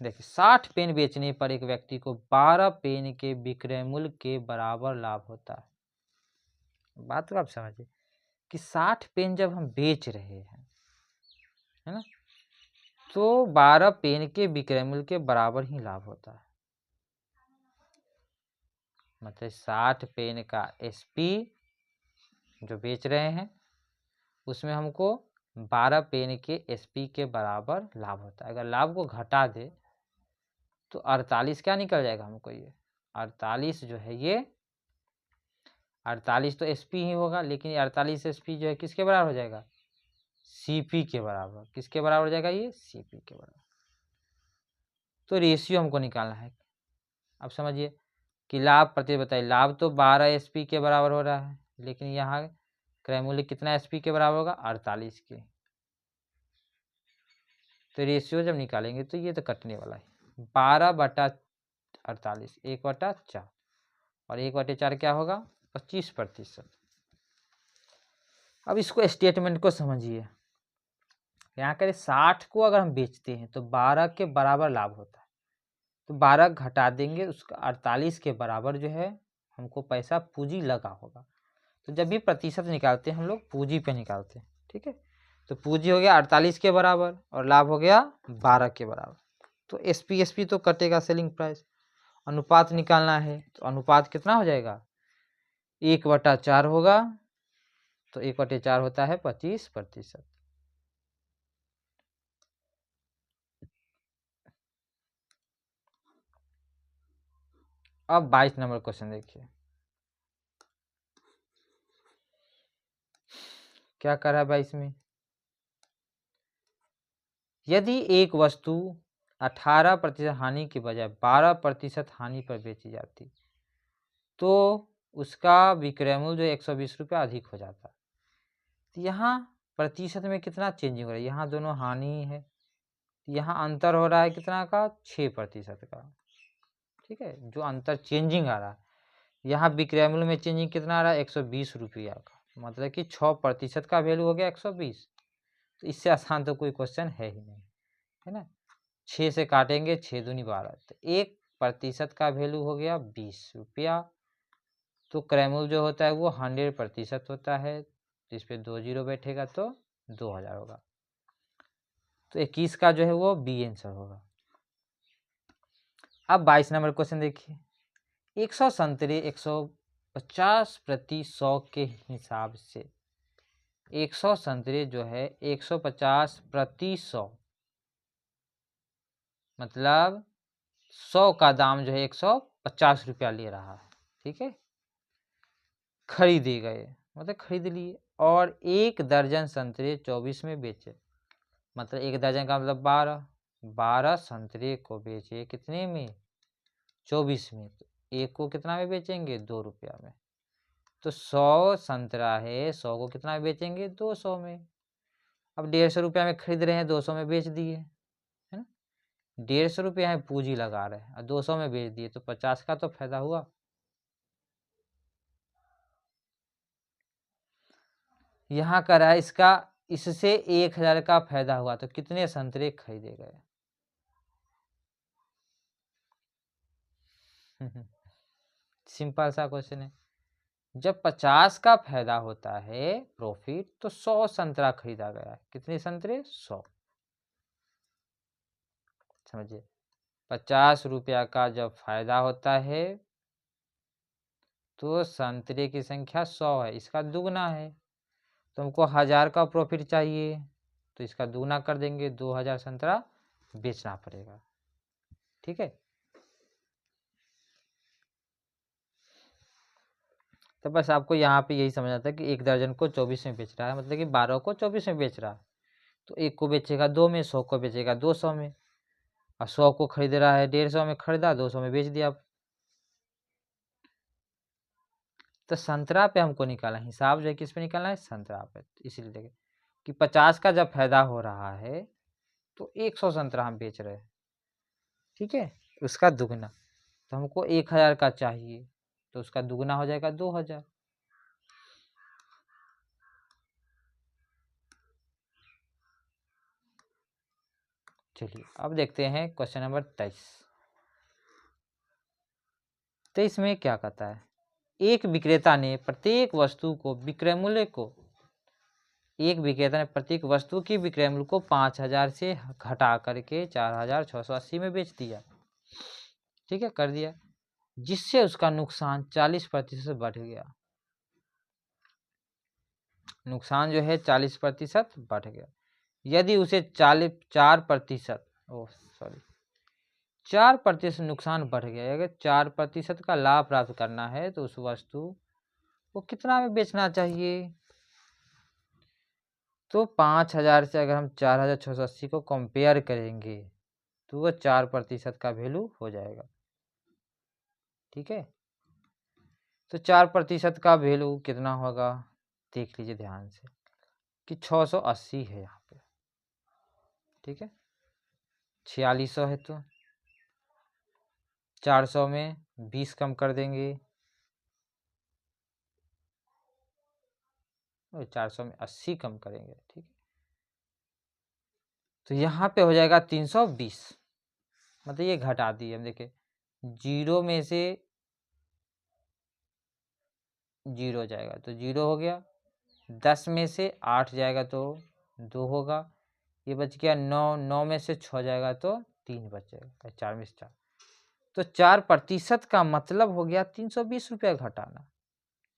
देखिए 60 पेन बेचने पर एक व्यक्ति को 12 पेन के विक्रय मूल्य के बराबर लाभ होता है। बात तो आप समझिए कि 60 पेन जब हम बेच रहे हैं, है ना, तो 12 पेन के विक्रय मूल्य के बराबर ही लाभ होता है। मतलब 60 पेन का एसपी जो बेच रहे हैं उसमें हमको 12 पेन के एसपी के बराबर लाभ होता है। अगर लाभ को घटा दे तो 48 क्या निकल जाएगा हमको, ये 48 जो है ये 48 तो एसपी ही होगा, लेकिन 48 एसपी जो है किसके बराबर हो जाएगा सीपी के बराबर। किसके बराबर हो जाएगा ये सीपी के बराबर। तो रेशियो हमको निकालना है। अब समझिए कि लाभ प्रति बताइए, लाभ तो 12 एसपी के बराबर हो रहा है, लेकिन यहाँ क्रय मूल्य कितना एसपी के बराबर होगा 48 के। तो रेशियो जब निकालेंगे तो ये तो कटने वाला है, 12/48, 1/4, और 1/4 क्या होगा, 25%। अब इसको स्टेटमेंट को समझिए, यहाँ करें 60 को अगर हम बेचते हैं तो 12 के बराबर लाभ होता है, तो 12 घटा देंगे, उसका 48 के बराबर जो है हमको पैसा पूंजी लगा होगा। तो जब भी प्रतिशत निकालते हैं हम लोग पूंजी पे निकालते हैं, ठीक है। तो पूंजी हो गया 48 के बराबर और लाभ हो गया 12 के बराबर। तो एसपी तो कटेगा, सेलिंग प्राइस। अनुपात निकालना है तो अनुपात कितना हो जाएगा, 1/4 होगा, तो 1/4 होता है 25%। अब 22 नंबर क्वेश्चन देखिए, क्या कर रहा है 22 में, यदि एक वस्तु 18% हानि के बजाय 12% हानि पर बेची जाती तो उसका विक्रय मूल्य जो 120 रुपया अधिक हो जाता। तो यहाँ प्रतिशत में कितना चेंजिंग हो रहा है, यहाँ दोनों हानि है, यहाँ अंतर हो रहा है कितना का, 6% का, ठीक है। जो अंतर चेंजिंग आ रहा है, यहाँ विक्रय मूल्य में चेंजिंग कितना आ रहा है, 120 रुपया का, मतलब कि 6% का वैल्यू हो गया 120। तो इससे आसान तो कोई क्वेश्चन है ही नहीं, है ना। 6 से काटेंगे, 6 दूनी 12, तो 1% का वैल्यू हो गया 20 रुपया। तो क्रय मूल्य जो होता है वो 100% होता है, तो इस पे 2 जीरो बैठेगा तो 2000 होगा। तो 21 का जो है वो बी आंसर होगा। अब 22 नंबर क्वेश्चन देखिए, 100 संतरे 150 प्रति 100 के हिसाब से 100 संतरे जो है 150 प्रति 100, मतलब 100 का दाम जो है 150 रुपया ले रहा है, ठीक है। खरीदे गए, मतलब खरीद लिए, और 1 दर्जन संतरे 24 में बेचे, मतलब 1 दर्जन का मतलब 12 संतरे को बेचे कितने में, 24 में। तो एक को कितना में बेचेंगे, 2 रुपया में। तो 100 संतरा है, 100 को कितना में बेचेंगे, 200 में। अब 150 रुपया में खरीद रहे हैं, 200 में बेच दिए, है ना। 150 रुपया है पूंजी लगा रहे हैं और 200 में बेच दिए, तो 50 का तो फायदा हुआ। यहाँ कर रहा है इसका, इससे 1000 का फायदा हुआ, तो कितने संतरे खरीदे गए। सिंपल सा क्वेश्चन है। जब 50 का फायदा होता है प्रॉफिट, तो 100 संतरा खरीदा गया है, कितने संतरे, 100। समझिए, 50 रुपया का जब फायदा होता है तो संतरे की संख्या 100 है, इसका दुगना है। तो हमको 1000 का प्रॉफिट चाहिए, तो इसका दुगना कर देंगे, 2000 संतरा बेचना पड़ेगा, ठीक है। तो बस आपको यहाँ पे यही समझना था कि 1 दर्जन को 24 में बेच रहा है, मतलब कि 12 को 24 में बेच रहा है। तो 1 को बेचेगा 2 में, 100 को बेचेगा 200 में, और 100 को खरीद रहा है 150 में, खरीदा 200 में बेच दिया। तो संतरा पे हमको निकालना, हिसाब जो है किस पे निकालना है, संतरा पे। इसीलिए देखें कि 50 का जब फायदा हो रहा है तो 100 संतरा हम बेच रहे हैं, ठीक है, उसका दुगना। तो हमको 1000 का चाहिए, तो उसका दुगना हो जाएगा 2000। चलिए अब देखते हैं क्वेश्चन नंबर 23 में क्या कहता है। एक विक्रेता ने प्रत्येक वस्तु को विक्रय मूल्य को, एक विक्रेता ने प्रत्येक वस्तु की विक्रय मूल्य को 5000 से घटा करके 4680 में बेच दिया, ठीक है, कर दिया, जिससे उसका नुकसान 40% बढ़ गया। नुकसान जो है 40% बढ़ गया। यदि उसे 4% 4% नुकसान बढ़ गया, अगर 4% का लाभ प्राप्त करना है तो उस वस्तु को कितना में बेचना चाहिए। तो 5000 से अगर हम 4680 को कंपेयर करेंगे तो वो 4% का वैल्यू हो जाएगा, ठीक है। तो 4% का वैल्यू कितना होगा, देख लीजिए ध्यान से कि 680 है यहाँ पे, ठीक है। 4600 है तो 400 में 20 कम कर देंगे और 400 में 80 कम करेंगे, ठीक है। तो यहाँ पे हो जाएगा 320, मतलब ये घटा दिए हम। देखिए 0 में से 0 जाएगा तो 0 हो गया, 10 में से 8 जाएगा तो 2 होगा, ये बच गया 9, 9 में से 6 जाएगा तो 3 बच जाएगा, 4 में से 4, तो 4% का मतलब हो गया 320 रुपया घटाना,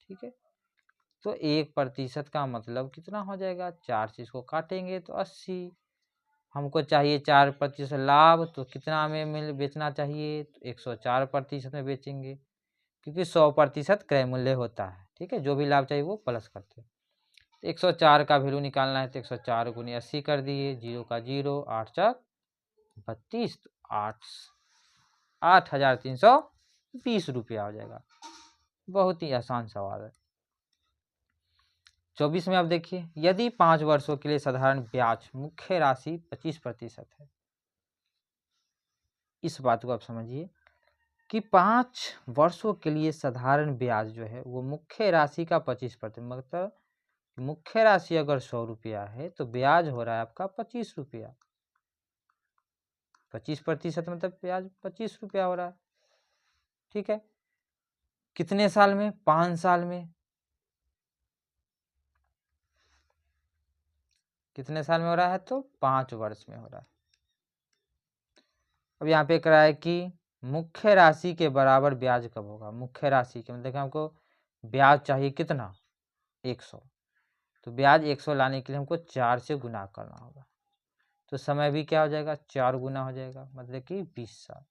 ठीक है। तो 1% का मतलब कितना हो जाएगा, 4 से इसको काटेंगे तो 80। हमको चाहिए 4% लाभ, तो कितना में बेचना चाहिए, तो 104% में बेचेंगे, क्योंकि 100% क्रय मूल्य होता है, ठीक है। जो भी लाभ चाहिए वो प्लस करते हैं। 104 का वैल्यू निकालना है तो 104 गुनी 80 कर दिए, 0 का 0, 8 4 32, 8,320 रुपया हो जाएगा। बहुत ही आसान सवाल है। 24 में आप देखिए, यदि 5 वर्षों के लिए साधारण ब्याज मुख्य राशि 25% है, इस बात को आप समझिए कि 5 वर्षों के लिए साधारण ब्याज जो है वो मुख्य राशि का 25%, मतलब मुख्य राशि अगर 100 रुपया है तो ब्याज हो रहा है आपका 25 रुपया। 25% मतलब ब्याज 25 रुपया हो रहा है, ठीक है। कितने साल में, 5 साल में। कितने साल में हो रहा है, तो 5 वर्ष में हो रहा है। अब यहाँ पे करा है कि मुख्य राशि के बराबर ब्याज कब होगा। मुख्य राशि के मतलब हमको ब्याज चाहिए कितना, 100, तो ब्याज 100 लाने के लिए हमको 4 से गुना करना होगा, तो समय भी क्या हो जाएगा, 4 गुना हो जाएगा, मतलब कि 20 साल।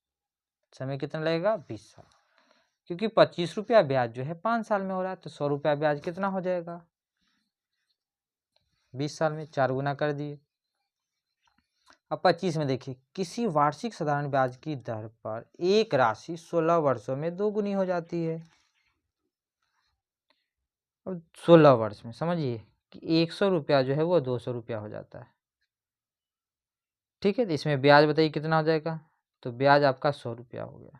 समय कितना लगेगा, 20 साल, क्योंकि 25 रुपया ब्याज जो है 5 साल में हो रहा है, तो 100 रुपया ब्याज कितना हो जाएगा, 20 साल में 4 गुना कर दिए। अब 25 में देखिए, किसी वार्षिक साधारण ब्याज की दर पर एक राशि 16 वर्षों में 2 गुनी हो जाती है। अब 16 वर्ष में समझिए कि 100 रुपया जो है वो 200 रुपया हो जाता है, ठीक है। तो इसमें ब्याज बताइए कितना हो जाएगा, तो ब्याज आपका 100 रुपया हो गया।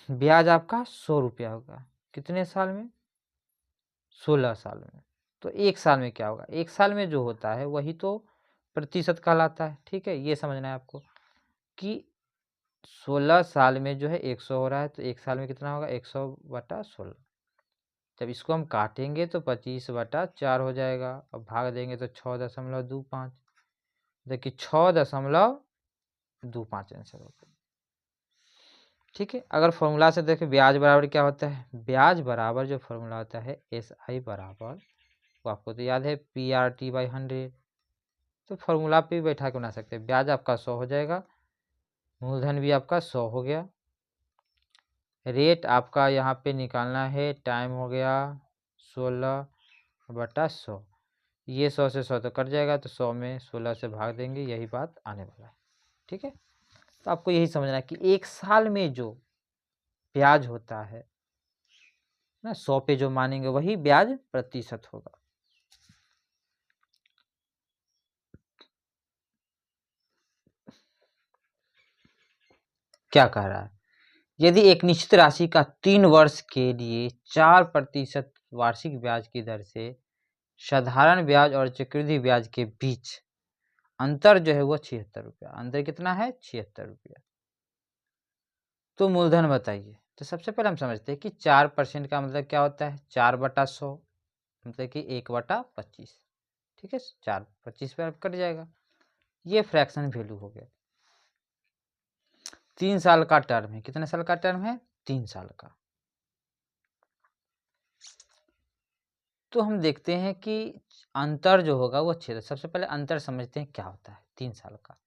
ब्याज आपका 100 रुपया होगा, कितने साल में, 16 साल में। तो 1 साल में क्या होगा, 1 साल में जो होता है वही तो प्रतिशत कहलाता है, ठीक है। ये समझना है आपको कि 16 साल में जो है 100 हो रहा है, तो 1 साल में कितना होगा, 100/16। जब इसको हम काटेंगे तो 25/4 हो जाएगा, अब भाग देंगे तो 6.25, देखिए 6.25 आंसर होगा, ठीक है। अगर फॉर्मूला से देखें ब्याज बराबर क्या होता है, ब्याज बराबर जो फॉर्मूला होता है SI बराबर, वो आपको तो याद है PRT/100, तो फॉर्मूला पे भी बैठा के बना सकते हैं। ब्याज आपका 100 हो जाएगा, मूलधन भी आपका 100 हो गया, रेट आपका यहाँ पे निकालना है, टाइम हो गया 16/100, ये 100 से 100 तो कट जाएगा, तो 100 में 16 से भाग देंगे, यही बात आने वाला है, ठीक है। तो आपको यही समझना है कि 1 साल में जो ब्याज होता है ना, 100 पे जो मानेंगे वही ब्याज प्रतिशत होगा। क्या कह रहा है, यदि एक निश्चित राशि का 3 वर्ष के लिए 4% वार्षिक ब्याज की दर से साधारण ब्याज और चक्रवृद्धि ब्याज के बीच अंतर जो है वो 76 रुपया, अंतर कितना है, 76 रुपया, तो मूलधन बताइए। तो सबसे पहले हम समझते हैं कि 4% का मतलब क्या होता है, 4/100, मतलब कि 1/25, ठीक है। 4/25 पे कट जाएगा, ये फ्रैक्शन वैल्यू हो गया। 3 साल का टर्म है, कितने साल का टर्म है, 3 साल का। तो हम देखते हैं कि अंतर जो होगा वो 6, सबसे पहले अंतर समझते हैं क्या होता है 3 साल का।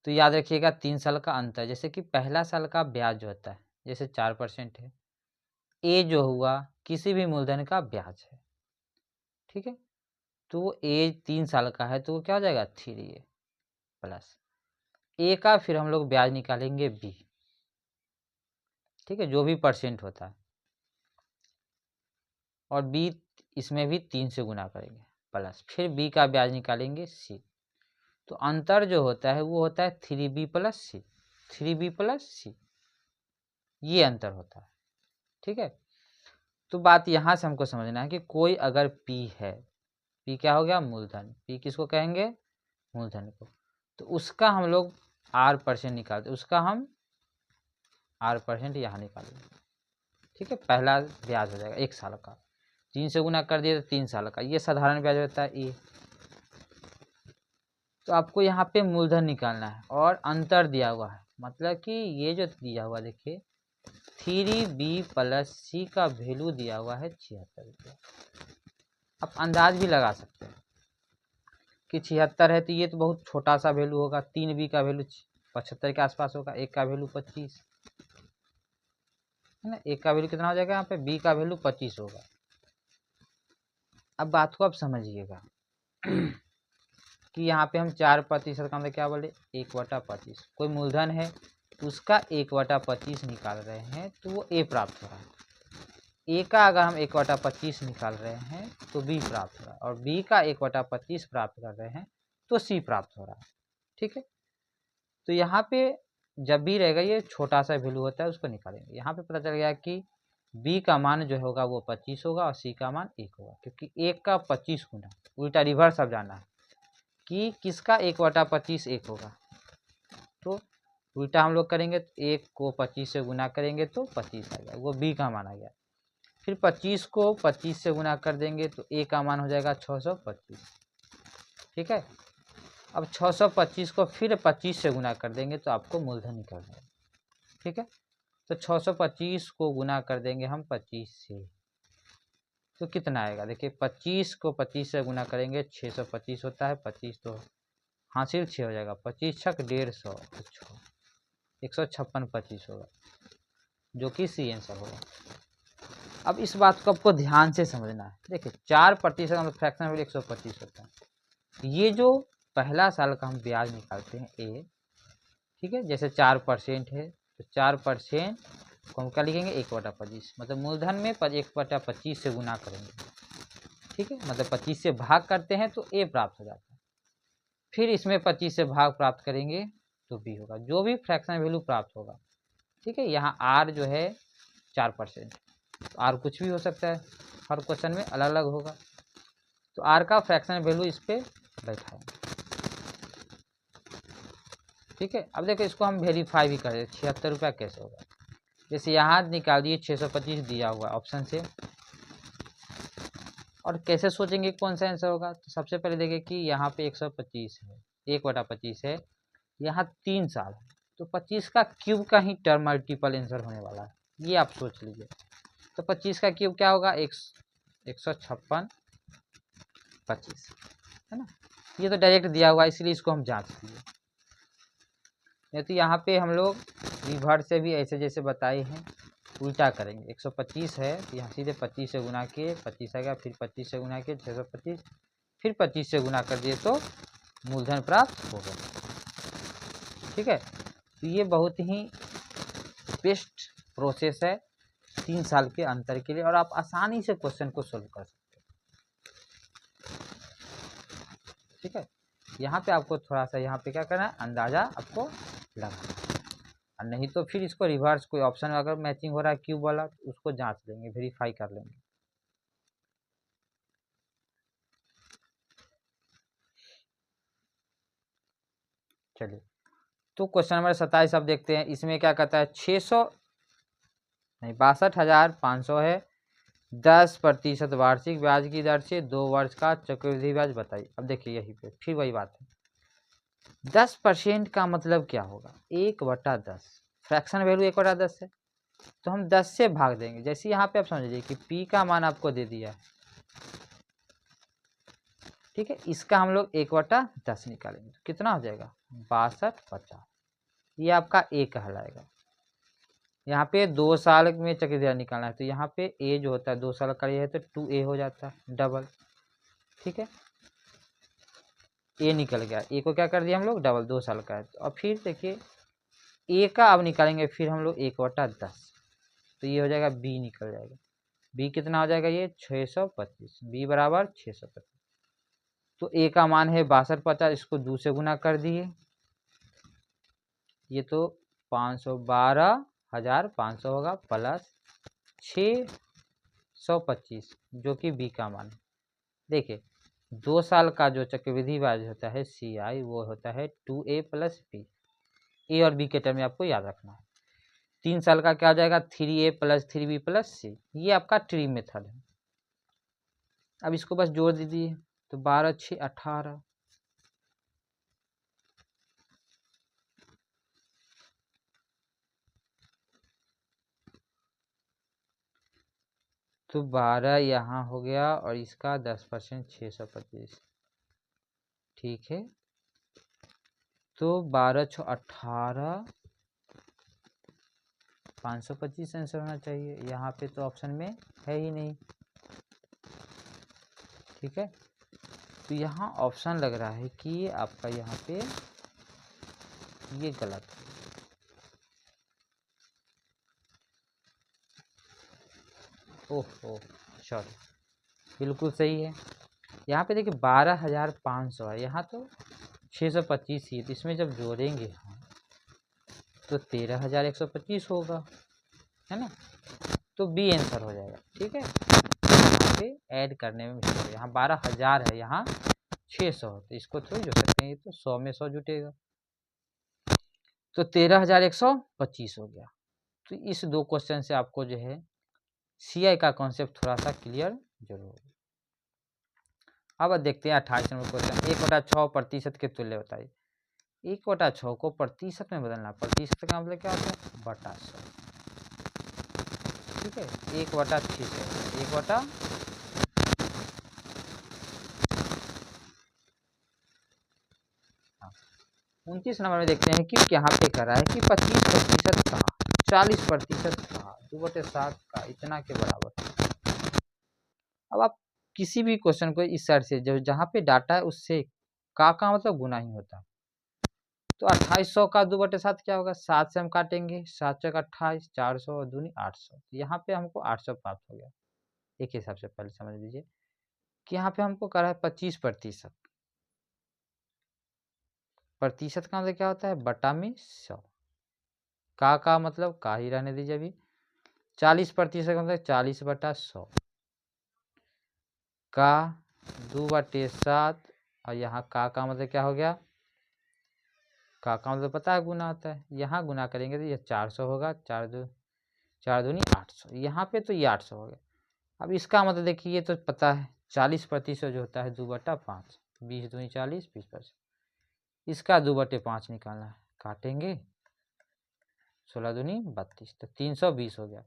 तो याद रखिएगा 3 साल का अंतर, जैसे कि पहला साल का ब्याज जो होता है जैसे 4% है, ए जो हुआ किसी भी मूलधन का ब्याज है, ठीक है। तो वो ए 3 साल का है तो वो क्या हो जाएगा, 3A प्लस ए का फिर हम लोग ब्याज निकालेंगे बी, ठीक है, जो भी परसेंट होता है, और बी इसमें भी 3 से गुना करेंगे प्लस, फिर बी का ब्याज निकालेंगे सी। तो अंतर जो होता है वो होता है 3b प्लस सी, 3b प्लस सी, ये अंतर होता है। ठीक है, तो बात यहाँ से हमको समझना है कि कोई अगर P है, P क्या हो गया, मूलधन, P किसको कहेंगे, मूलधन को, तो उसका हम लोग R% निकालते, उसका हम R% यहाँ निकालेंगे। ठीक है, पहला ब्याज हो जाएगा 1 साल का, 3 से गुना कर दिए तो 3 साल का, ये साधारण ब्याज होता है ये। तो आपको यहाँ पे मूलधन निकालना है और अंतर दिया हुआ है, मतलब कि ये जो दिया हुआ देखिए 3b प्लस सी का वैल्यू दिया हुआ है 76 रुपये। आप अंदाज भी लगा सकते हैं कि 76 है तो ये तो बहुत छोटा सा वैल्यू होगा, 3b का वैल्यू 75 के आसपास होगा, एक का वैल्यू 25 है ना, एक का वैल्यू कितना हो जाएगा यहाँ पे, b का वैल्यू 25 होगा। अब बात को आप समझिएगा कि यहाँ पे हम 4% का मतलब क्या बोले, 1/25, कोई मूलधन है उसका 1/25 निकाल रहे हैं तो वो ए प्राप्त हो रहा है, ए का अगर हम 1/25 निकाल रहे हैं तो बी प्राप्त हो रहा है, और बी का 1/25 प्राप्त कर रहे हैं तो सी प्राप्त हो रहा है। ठीक है, तो यहाँ पे जब भी रहेगा ये छोटा सा वैल्यू होता है उसको निकालेंगे। यहाँ पे पता चल गया कि बी का मान जो होगा वो 25 होगा और सी का मान 1 होगा, क्योंकि 1 का 25 गुना, उल्टा रिवर्स अब जाना है कि किसका 1/25 1 होगा, तो उल्टा हम लोग करेंगे तो 1 को 25 से गुना करेंगे तो 25 आ गया, वो बी का मान आ गया। फिर 25 को 25 से गुना कर देंगे तो ए का मान हो जाएगा 625। ठीक है, अब 625 को फिर 25 से गुना कर देंगे तो आपको मूलधन निकल जाएगा। ठीक है, तो 625 को गुना कर देंगे हम 25 से तो कितना आएगा, देखिए 25 को 25 से गुना करेंगे 625 होता है, 25 तो हासिल 6 हो जाएगा, 25 छक 150, 156 25 होगा, जो कि सी आंसर होगा। अब इस बात को आपको ध्यान से समझना है, देखिए 4% का फ्रैक्शन वैल्यू 125 होता है, ये जो पहला साल का हम ब्याज निकालते हैं ए, ठीक है, जैसे 4% है तो 4% को हम क्या लिखेंगे 1/25, मतलब मूलधन में 1/25 से गुना करेंगे। ठीक है, मतलब 25 से भाग करते हैं तो ए प्राप्त हो जाता है, फिर इसमें 25 से भाग प्राप्त करेंगे तो बी होगा, जो भी फ्रैक्शन वैल्यू प्राप्त होगा। ठीक है, यहाँ आर जो है 4%, तो आर कुछ भी हो सकता है, हर क्वेश्चन में अलग अलग होगा, तो आर का फ्रैक्शन वैल्यू इस पे बैठाएंगे। ठीक है, अब देखो इसको हम वेरीफाई भी करें, 76 रुपया कैसे होगा, जैसे यहाँ निकाल दिए 625 दिया हुआ ऑप्शन से, और कैसे सोचेंगे कौन सा आंसर होगा, तो सबसे पहले देखिए कि यहाँ पे 125 है, 1/25 है, यहाँ 3 साल है, तो 25 का क्यूब का ही टर्म मल्टीपल आंसर होने वाला है, ये आप सोच लीजिए। तो 25 का क्यूब क्या होगा, 156 25 है ना, ये तो डायरेक्ट दिया हुआ इसलिए इसको हम जांच लिए, नहीं तो यहाँ पे हम लोग रिवर्स से भी ऐसे जैसे बताए हैं उल्टा करेंगे। 125 है तो यहाँ सीधे 25 से गुना किए 25 आ गया, फिर 25 से गुना किए 625, फिर 25 से गुना कर दिए तो मूलधन प्राप्त हो गया। ठीक है, तो ये बहुत ही बेस्ट प्रोसेस है 3 साल के अंतर के लिए, और आप आसानी से क्वेश्चन को सोल्व कर सकते हैं। ठीक है, यहाँ पे आपको थोड़ा सा यहाँ पे क्या करना है, अंदाजा आपको लगाना, और नहीं तो फिर इसको रिवर्स कोई ऑप्शन अगर मैचिंग हो रहा है क्यूब वाला तो उसको जांच लेंगे, वेरीफाई कर लेंगे। चलिए, तो क्वेश्चन नंबर 27 अब देखते हैं, इसमें क्या कहता है, 62,500 है, 10% वार्षिक ब्याज की दर से 2 वर्ष का चक्रवृद्धि ब्याज बताइए। अब देखिए यही पे फिर वही बात है, 10% का मतलब क्या होगा, 1/10, फ्रैक्शन वैल्यू 1/10 है, तो हम 10 से भाग देंगे। जैसे यहाँ पे आप समझिए कि P का मान आपको दे दिया है, ठीक है, इसका हम लोग 1/10 निकालेंगे तो कितना हो जाएगा 6250, ये आपका ए कहलाएगा। यहाँ पे 2 साल में चक्रवृद्धि निकालना है तो यहाँ पे ए जो होता है 2 साल का ये है तो 2a हो जाता है डबल। ठीक है, ए निकल गया, ए को क्या कर दिया हम लोग डबल, 2 साल का है। तो अब फिर देखिए ए का अब निकालेंगे फिर हम लोग 1/10, तो ये हो जाएगा बी निकल जाएगा, बी कितना हो जाएगा ये 625, बी बराबर 625। तो ए का मान है 6250, इसको 2 से गुना कर दिए, ये तो 512,500 होगा प्लस 625 जो कि बी का मान है। देखिए 2 साल का जो चक्रवृद्धि ब्याज होता है CI वो होता है 2A प्लस बी, ए और बी के टर्म में आपको याद रखना है। 3 साल का क्या हो जाएगा 3A प्लस 3B प्लस सी, ये आपका ट्री मेथड है। अब इसको बस जोड़ दीजिए तो 12 6 18, तो 12 यहाँ हो गया और इसका 10% 625, ठीक है। तो 12 6 18, 525 आंसर होना चाहिए, यहाँ पे तो ऑप्शन में है ही नहीं, ठीक है। तो यहाँ ऑप्शन लग रहा है कि आपका यहाँ पे ये गलत है। ओहो चलो बिल्कुल सही है। यहाँ पे देखिए 12,500 है, यहाँ तो 625 ही है, तो इसमें जब जोड़ेंगे हम तो 13,125 होगा, है ना। तो बी आंसर हो जाएगा, ठीक है। यहाँ पे ऐड करने में मिस्टेक है, यहाँ 12,000 है, यहाँ 600, तो इसको थोड़ी जोड़ सकते हैं, ये तो 100 में 100 जुटेगा, तो 13,125 हो गया। तो इस 2 क्वेश्चन से आपको जो है CI का कॉन्सेप्ट थोड़ा सा क्लियर जरूर होगा। अब देखते हैं 28 नंबर क्वेश्चन, 1/6% के तुल्य बताइए। 1/6 को प्रतिशत में बदलना, प्रतिशत का मतलब क्या होता है बटा 100, ठीक है। 1/600, 1/, 29 नंबर में देखते हैं कि यहाँ पे कह रहा है कि 25% का 40% का 2/7 का इतना के बराबर। अब आप किसी भी क्वेश्चन को इस साइड से जो जहाँ पे डाटा है उससे का मतलब गुना ही होता है। तो 2800 का 2/7 क्या होगा, 7 से हम काटेंगे, 7 चौक 28, 400 और दूनी 800, तो यहाँ पे हमको 800 प्राप्त हो गया। एक हिसाब से पहले समझ लीजिए कि यहाँ पे हमको कह रहा है 25%, प्रतिशत का मतलब क्या होता है बटा में 100, का मतलब का ही रहने दीजिए अभी। 40% का मतलब 40/100 का 2/7, और यहाँ का मतलब क्या हो गया, का मतलब पता है गुना होता है, यहाँ गुना करेंगे तो ये 400 होगा, 4 दूनी 800, यहाँ पे तो ये 800 हो गया। अब इसका मतलब देखिए ये तो पता है 40% जो होता है 2/5, 20 दूनी 40, 20%, इसका 2/5 निकालना है, काटेंगे 16 दूनी 32, तो 320 हो गया।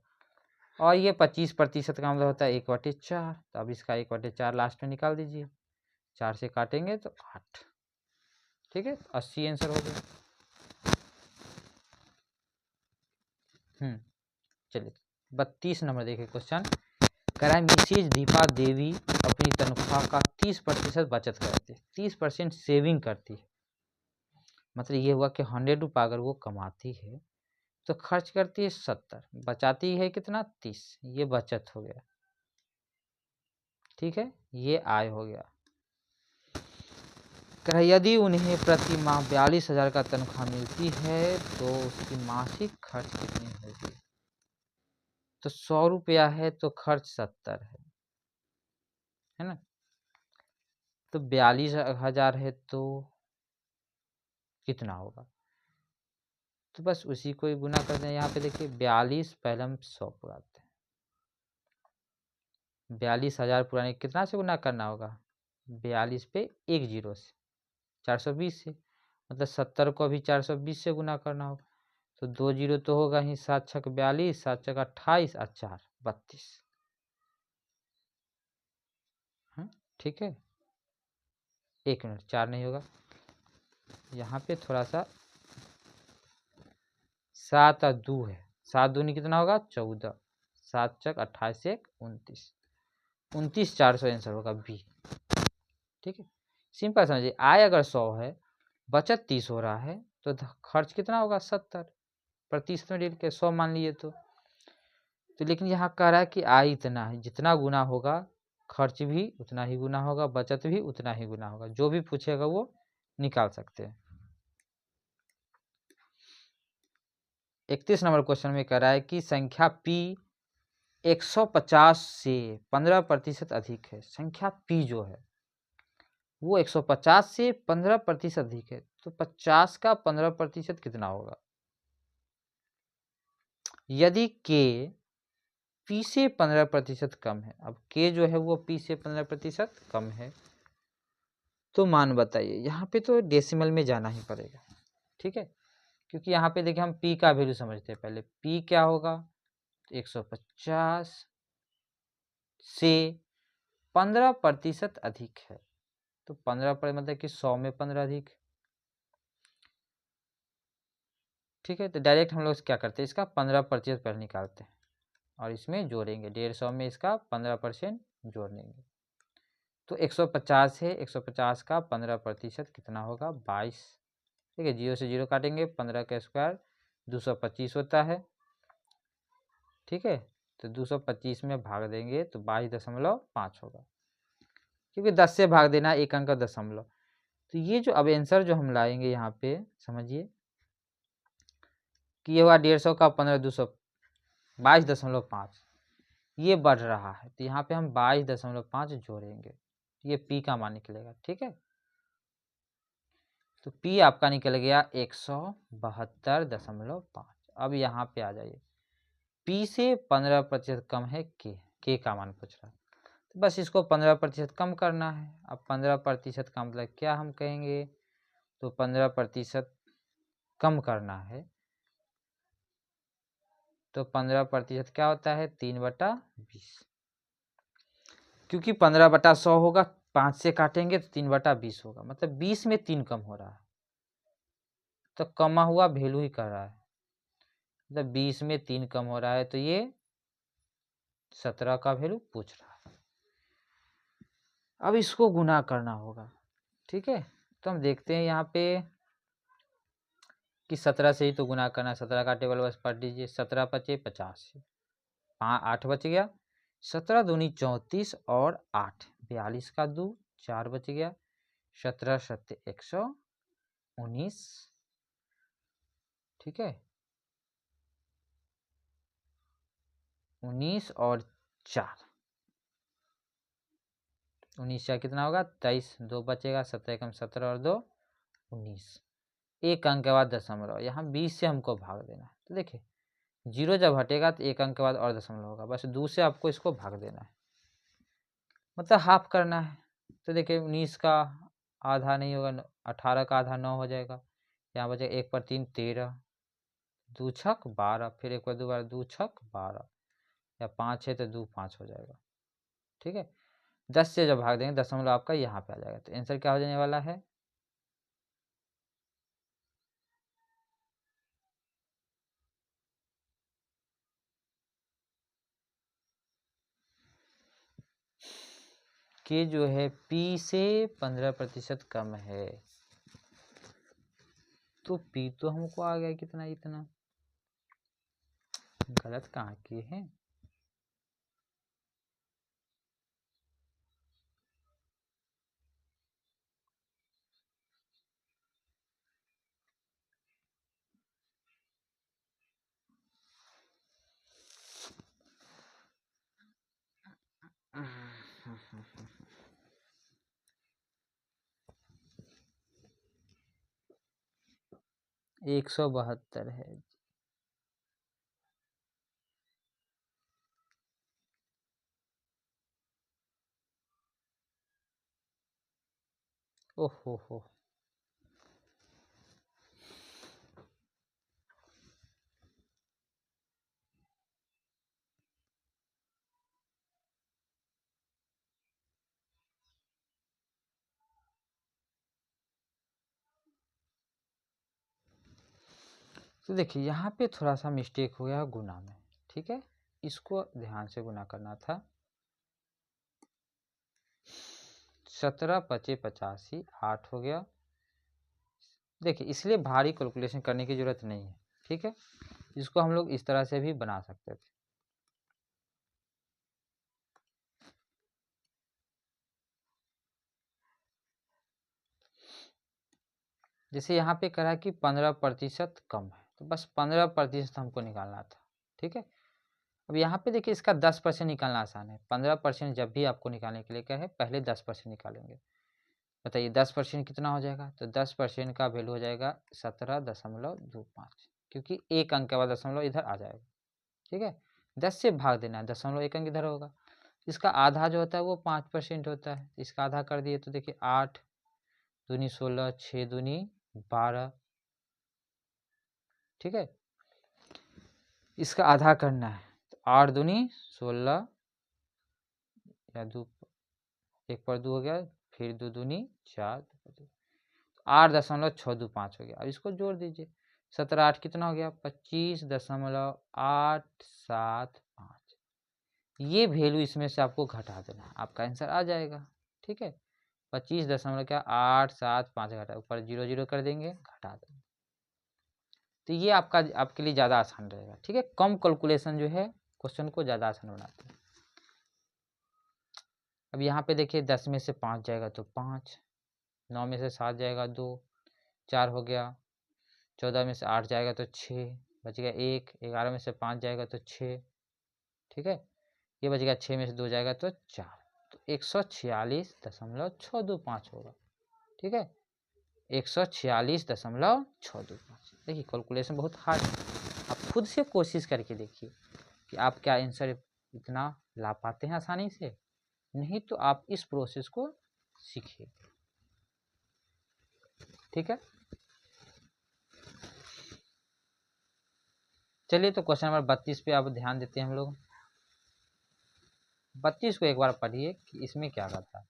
और ये 25% का मतलब होता है 1/4, तो अब इसका 1/4 लास्ट में निकाल दीजिए, 4 से काटेंगे तो 8, ठीक है, 80 आंसर हो गया। चलिए 32 नंबर देखिए क्वेश्चन, कह रहा है मिसेज दीपा देवी अपनी तनख्वाह का 30% बचत करती है, 30% सेविंग करती है, मतलब ये हुआ कि 100 रुपये अगर वो कमाती है तो खर्च करती है 70, बचाती है कितना 30, ये बचत हो गया, ठीक है, ये आय हो गया। कह रहा यदि उन्हें प्रति माह 42,000 का तनख्वाह मिलती है तो उसकी मासिक खर्च कितनी होगी, तो 100 रुपया है तो खर्च 70 है ना, तो 42,000 है तो कितना होगा, तो बस उसी को ही गुना करते हैं। यहाँ पे देखिए 42 पहले हम 100 पुराते हैं, 42,000 पुराने कितना से गुना करना होगा, 42 पे 1 जीरो से 420 से, मतलब 70 को अभी 420 से गुना करना होगा, तो 2 जीरो तो होगा ही, 7 छक 42, 7 छक 28 और 4 32, ठीक है। 1 मिनट, 4 नहीं होगा, यहाँ पे थोड़ा सा 7 और 2 है, 7 दूनी कितना होगा 14, 7 चक 28 1 29, 29,400 आंसर होगा बी, ठीक है। सिंपल समझिए, आय अगर 100 है, बचत 30 हो रहा है, तो खर्च कितना होगा 70, प्रतिशत में डील के 100 मान लिए तो लेकिन यहाँ कह रहा है कि आय इतना है, जितना गुना होगा खर्च भी उतना ही गुना होगा, बचत भी उतना ही गुना होगा। जो भी पूछेगा वो निकाल सकते हैं। 31 नंबर क्वेश्चन में कह रहा है कि संख्या P 150 से 15% अधिक है। संख्या P जो है वो 150 से 15% अधिक है, तो 50 का 15% कितना होगा? यदि K P से 15% कम है, अब K जो है वो P से 15% कम है, तो मान बताइए। यहाँ पे तो डेसिमल में जाना ही पड़ेगा, ठीक है, क्योंकि यहाँ पे देखिए हम P का वैल्यू समझते हैं पहले। P क्या होगा? 150 से 15% अधिक है, तो 15 मतलब कि 100 में 15 अधिक, ठीक है। तो डायरेक्ट हम लोग क्या करते हैं, इसका 15% पहले निकालते हैं और इसमें जोड़ेंगे। 150 में इसका 15% जोड़ देंगे, तो 150 है, 150 का 15% कितना होगा? 22, ठीक है। 0 से 0 काटेंगे, 15 का स्क्वायर 225 होता है, ठीक है। तो 225 में भाग देंगे तो 22.5 होगा, क्योंकि 10 से भाग देना, एक अंक का दशमलव। तो ये जो अब आंसर जो हम लाएंगे यहाँ पे समझिए कि ये हुआ 150 का 15, 22.5, ये बढ़ रहा है, तो यहाँ पे हम 22.5 जोड़ेंगे, ये P का मान निकलेगा, ठीक है। तो P आपका निकल गया 172.5। अब यहाँ पे आ जाइए, P से 15% कम है K का मान पूछ रहा है, तो बस इसको 15% कम करना है। अब 15% का मतलब क्या हम कहेंगे, तो 15% कम करना है, तो 15% क्या होता है? 3/20, क्योंकि 15/100 होगा, 5 से काटेंगे तो 3/20 होगा, मतलब 20 में 3 कम हो रहा है, तो कमा हुआ वैल्यू ही कर रहा है, मतलब 20 में 3 कम हो रहा है, तो ये 17 का वैल्यू पूछ रहा है। अब इसको गुना करना होगा, ठीक है। तो हम देखते हैं यहाँ पे कि 17 से ही तो गुना करना है। 17 का टेबल बस पढ़ लीजिए। 17 पचे 50, 8 बच गया, 17 दूनी 34 और 8 42 का 2, 4 बच गया, 17 सत्ते 119, ठीक है। 19 और 4, 19 का कितना होगा? 23, 2 बचेगा, 17 एकम 17 और 2 19, एक अंक के बाद दशमलव। यहाँ 20 से हमको भाग देना है, तो देखिए 0 जब हटेगा तो एक अंक के बाद और दशमलव होगा, बस 2 से आपको इसको भाग देना है, मतलब हाफ करना है। तो देखिए 19 का आधा नहीं होगा, 18 का आधा 9 हो जाएगा, यहाँ बचेगा 1 पर 3 13, 2 छक 12, फिर 1 पर 2 बार 2 छक 12, या 5 है तो 2 5 हो जाएगा, ठीक है। 10 से जब भाग देंगे दशमलव आपका यहाँ पे आ जाएगा, तो आंसर क्या हो जाने वाला है? कि जो है P से 15% कम है, तो P तो हमको आ गया कितना, इतना। गलत कहाँ किए हैं? एक 172 है। ओहो हो, तो देखिए यहाँ पे थोड़ा सा मिस्टेक हो गया गुना में, ठीक है, इसको ध्यान से गुना करना था। 17 पचे 85, 8 हो गया। देखिए इसलिए भारी कैलकुलेशन करने की जरूरत नहीं है, ठीक है। इसको हम लोग इस तरह से भी बना सकते थे। जैसे यहाँ पे कह रहा है कि 15% कम है, तो बस 15% हमको निकालना था। ठीक है, अब यहाँ पे देखिए इसका 10% निकालना आसान है। 15% जब भी आपको निकालने के लिए कहे पहले 10% निकालेंगे। बताइए 10% कितना हो जाएगा, तो 10% का वैल्यू हो जाएगा 17.25, क्योंकि एक अंक के बाद दशमलव इधर आ जाएगा। ठीक है, 10 से भाग देना है, दशमलव एक अंक इधर होगा। इसका आधा जो होता है वो 5% होता है, इसका आधा कर दिए तो देखिए 8 दूनी 16, 6 दूनी 12। ठीक है, इसका आधा करना है, तो 8 दूनी 16 या 2 एक पर 2 हो गया, फिर 2 दूनी 4, 8.625 हो गया। अब इसको जोड़ दीजिए, 17 8 कितना हो गया, 25.875। ये वैल्यू इसमें से आपको घटा देना है, आपका आंसर आ जाएगा। ठीक है, 25.875 घटा, ऊपर 0 0 कर देंगे, घटा देंगे, तो ये आपके लिए ज़्यादा आसान रहेगा। ठीक है, कम कैलकुलेशन जो है क्वेश्चन को ज़्यादा आसान बनाते हैं। अब यहाँ पे देखिए 10 में से 5 जाएगा तो 5, 9 में से 7 जाएगा 2, 4 हो गया, 14 में से 8 जाएगा तो 6, बच गया 1, 11 में से 5 जाएगा तो 6। ठीक है, ये बच गया, 6 में से 2 जाएगा तो 4, तो 146.625 होगा। ठीक है, 146.625। देखिए कैलकुलेशन बहुत हार्ड है, आप खुद से कोशिश करके देखिए कि आप क्या आंसर इतना ला पाते हैं आसानी से, नहीं तो आप इस प्रोसेस को सीखिए। ठीक है, चलिए तो क्वेश्चन नंबर 32 पे आप ध्यान देते हैं हम लोग। 32 को एक बार पढ़िए कि इसमें क्या करता है।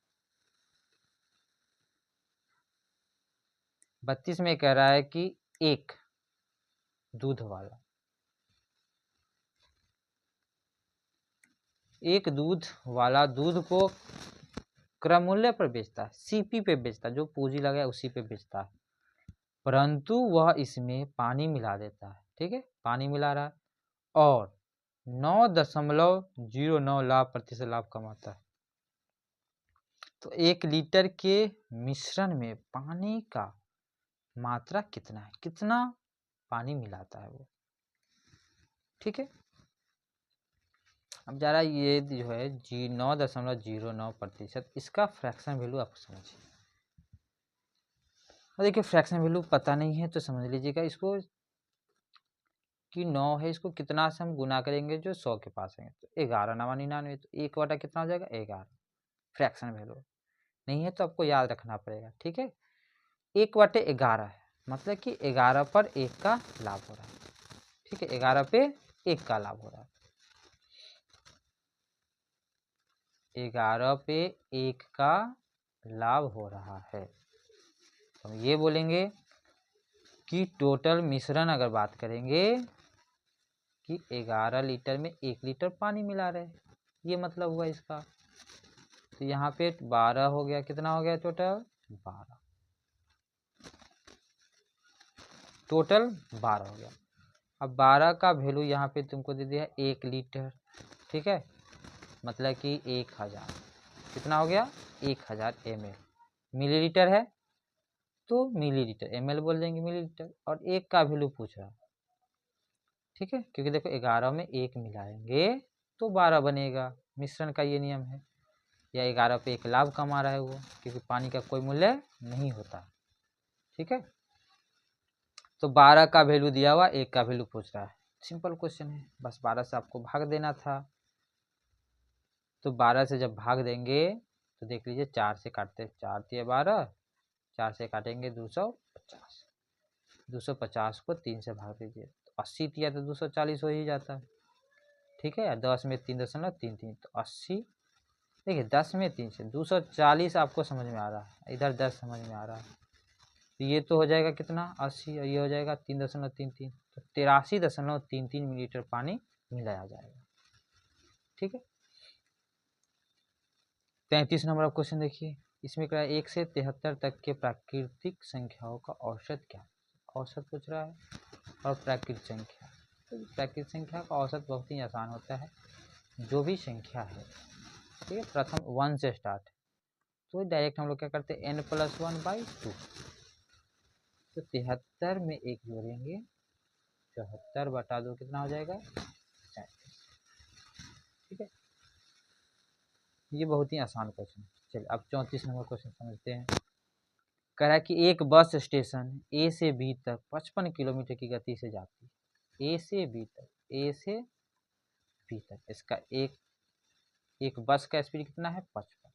32 में कह रहा है कि एक दूध वाला दूध को क्रय मूल्य पर बेचता है, सीपी पे बेचता है, जो पूंजी लगा है उसी पे बेचता है, परंतु वह इसमें पानी मिला देता है। ठीक है, पानी मिला रहा है और 9.09 लाभ कमाता है। तो 1 लीटर के मिश्रण में पानी का मात्रा कितना है, कितना पानी मिलाता है वो। ठीक है, अब जा रहा है ये जो है 9.09%, इसका फ्रैक्शन वैल्यू आपको समझिए। देखिए फ्रैक्शन वैल्यू पता नहीं है तो समझ लीजिएगा इसको कि 9 है, इसको कितना से हम गुना करेंगे जो 100 के पास है, तो 11 9 99, तो 1 कितना हो जाएगा 11, फ्रैक्शन वैल्यू नहीं है तो आपको याद रखना पड़ेगा। ठीक है, 1/11 है, मतलब कि 11 पर 1 का लाभ हो रहा है। ठीक है, 11 पे 1 का लाभ हो रहा है, 11 पे 1 का लाभ हो रहा है। तो हम ये बोलेंगे कि टोटल मिश्रण अगर बात करेंगे कि 11 लीटर में 1 लीटर पानी मिला रहे, ये मतलब हुआ इसका। तो यहाँ पे 12 हो गया, कितना हो गया टोटल 12, टोटल 12 हो गया। अब 12 का वैल्यू यहाँ पे तुमको दे दिया 1 लीटर। ठीक है, मतलब कि 1000, कितना हो गया 1000 ml, मिलीलीटर है तो मिलीलीटर, ml बोल देंगे मिलीलीटर, और 1 का वैल्यू पूछ रहा। ठीक है, क्योंकि देखो 11 में 1 मिलाएंगे तो 12 बनेगा, मिश्रण का ये नियम है। या 11 पे 1 लाभ कमा रहा है वो, क्योंकि पानी का कोई मूल्य नहीं होता। ठीक है, तो 12 का वैल्यू दिया हुआ, 1 का वैल्यू पूछ रहा है, सिंपल क्वेश्चन है, बस 12 से आपको भाग देना था। तो 12 से जब भाग देंगे तो देख लीजिए 4 से काटते, 4 दिए 12, 4 से काटेंगे 250, 250 को 3 से भाग दीजिए तो 80 दिया तो 240 हो ही जाता है। ठीक है, 10 में 3.33, तो 80, देखिए 10 में 3 से 240 आपको समझ में आ रहा है, इधर 10 समझ में आ रहा है, तो ये तो हो जाएगा कितना 80, और ये हो जाएगा 3.33, तो 83.33 मिलीलीटर पानी मिलाया जाएगा। ठीक है, 33 नंबर ऑफ क्वेश्चन देखिए, इसमें क्या है 1 से 73 तक के प्राकृतिक संख्याओं का औसत क्या, औसत पूछ रहा है, और प्राकृतिक संख्या, तो प्राकृतिक संख्या का औसत बहुत ही आसान होता है, जो भी संख्या है, ठीक है, प्रथम 1 से स्टार्ट, तो डायरेक्ट हम लोग क्या करते हैं n+1/2, तो 73 में 1 जोड़ेंगे 74/2 कितना हो जाएगा 37। ठीक है, ये बहुत ही आसान क्वेश्चन। चलिए अब 34 नंबर क्वेश्चन समझते हैं। कह रहा है कि एक बस स्टेशन ए से बी तक 55 किलोमीटर की गति से जाती है। ए से बी तक, ए से बी तक इसका एक बस का स्पीड कितना है 55।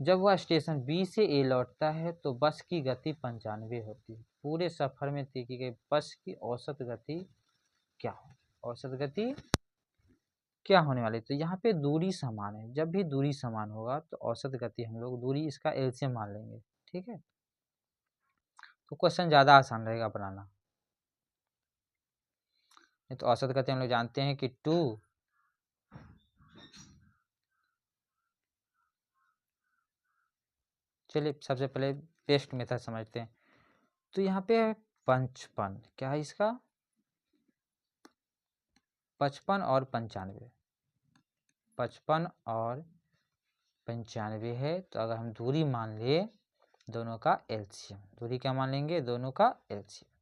जब वह स्टेशन बी से ए लौटता है तो बस की गति 95 होती है। पूरे सफर में तय की गई बस की औसत गति क्या हो, औसत गति क्या होने वाली। तो यहाँ पे दूरी समान है, जब भी दूरी समान होगा तो औसत गति हम लोग दूरी इसका एलसीएम मान लेंगे। ठीक है, तो क्वेश्चन ज़्यादा आसान रहेगा बनाना। तो औसत गति हम लोग जानते हैं कि 2 चलिए सबसे पहले बेस्ट मेथड समझते हैं। तो यहाँ पे 55 क्या है इसका 55 और 95, 55 और 95 है। तो अगर हम दूरी मान ले दोनों का एलसीएम, दूरी क्या मान लेंगे दोनों का एलसीएम।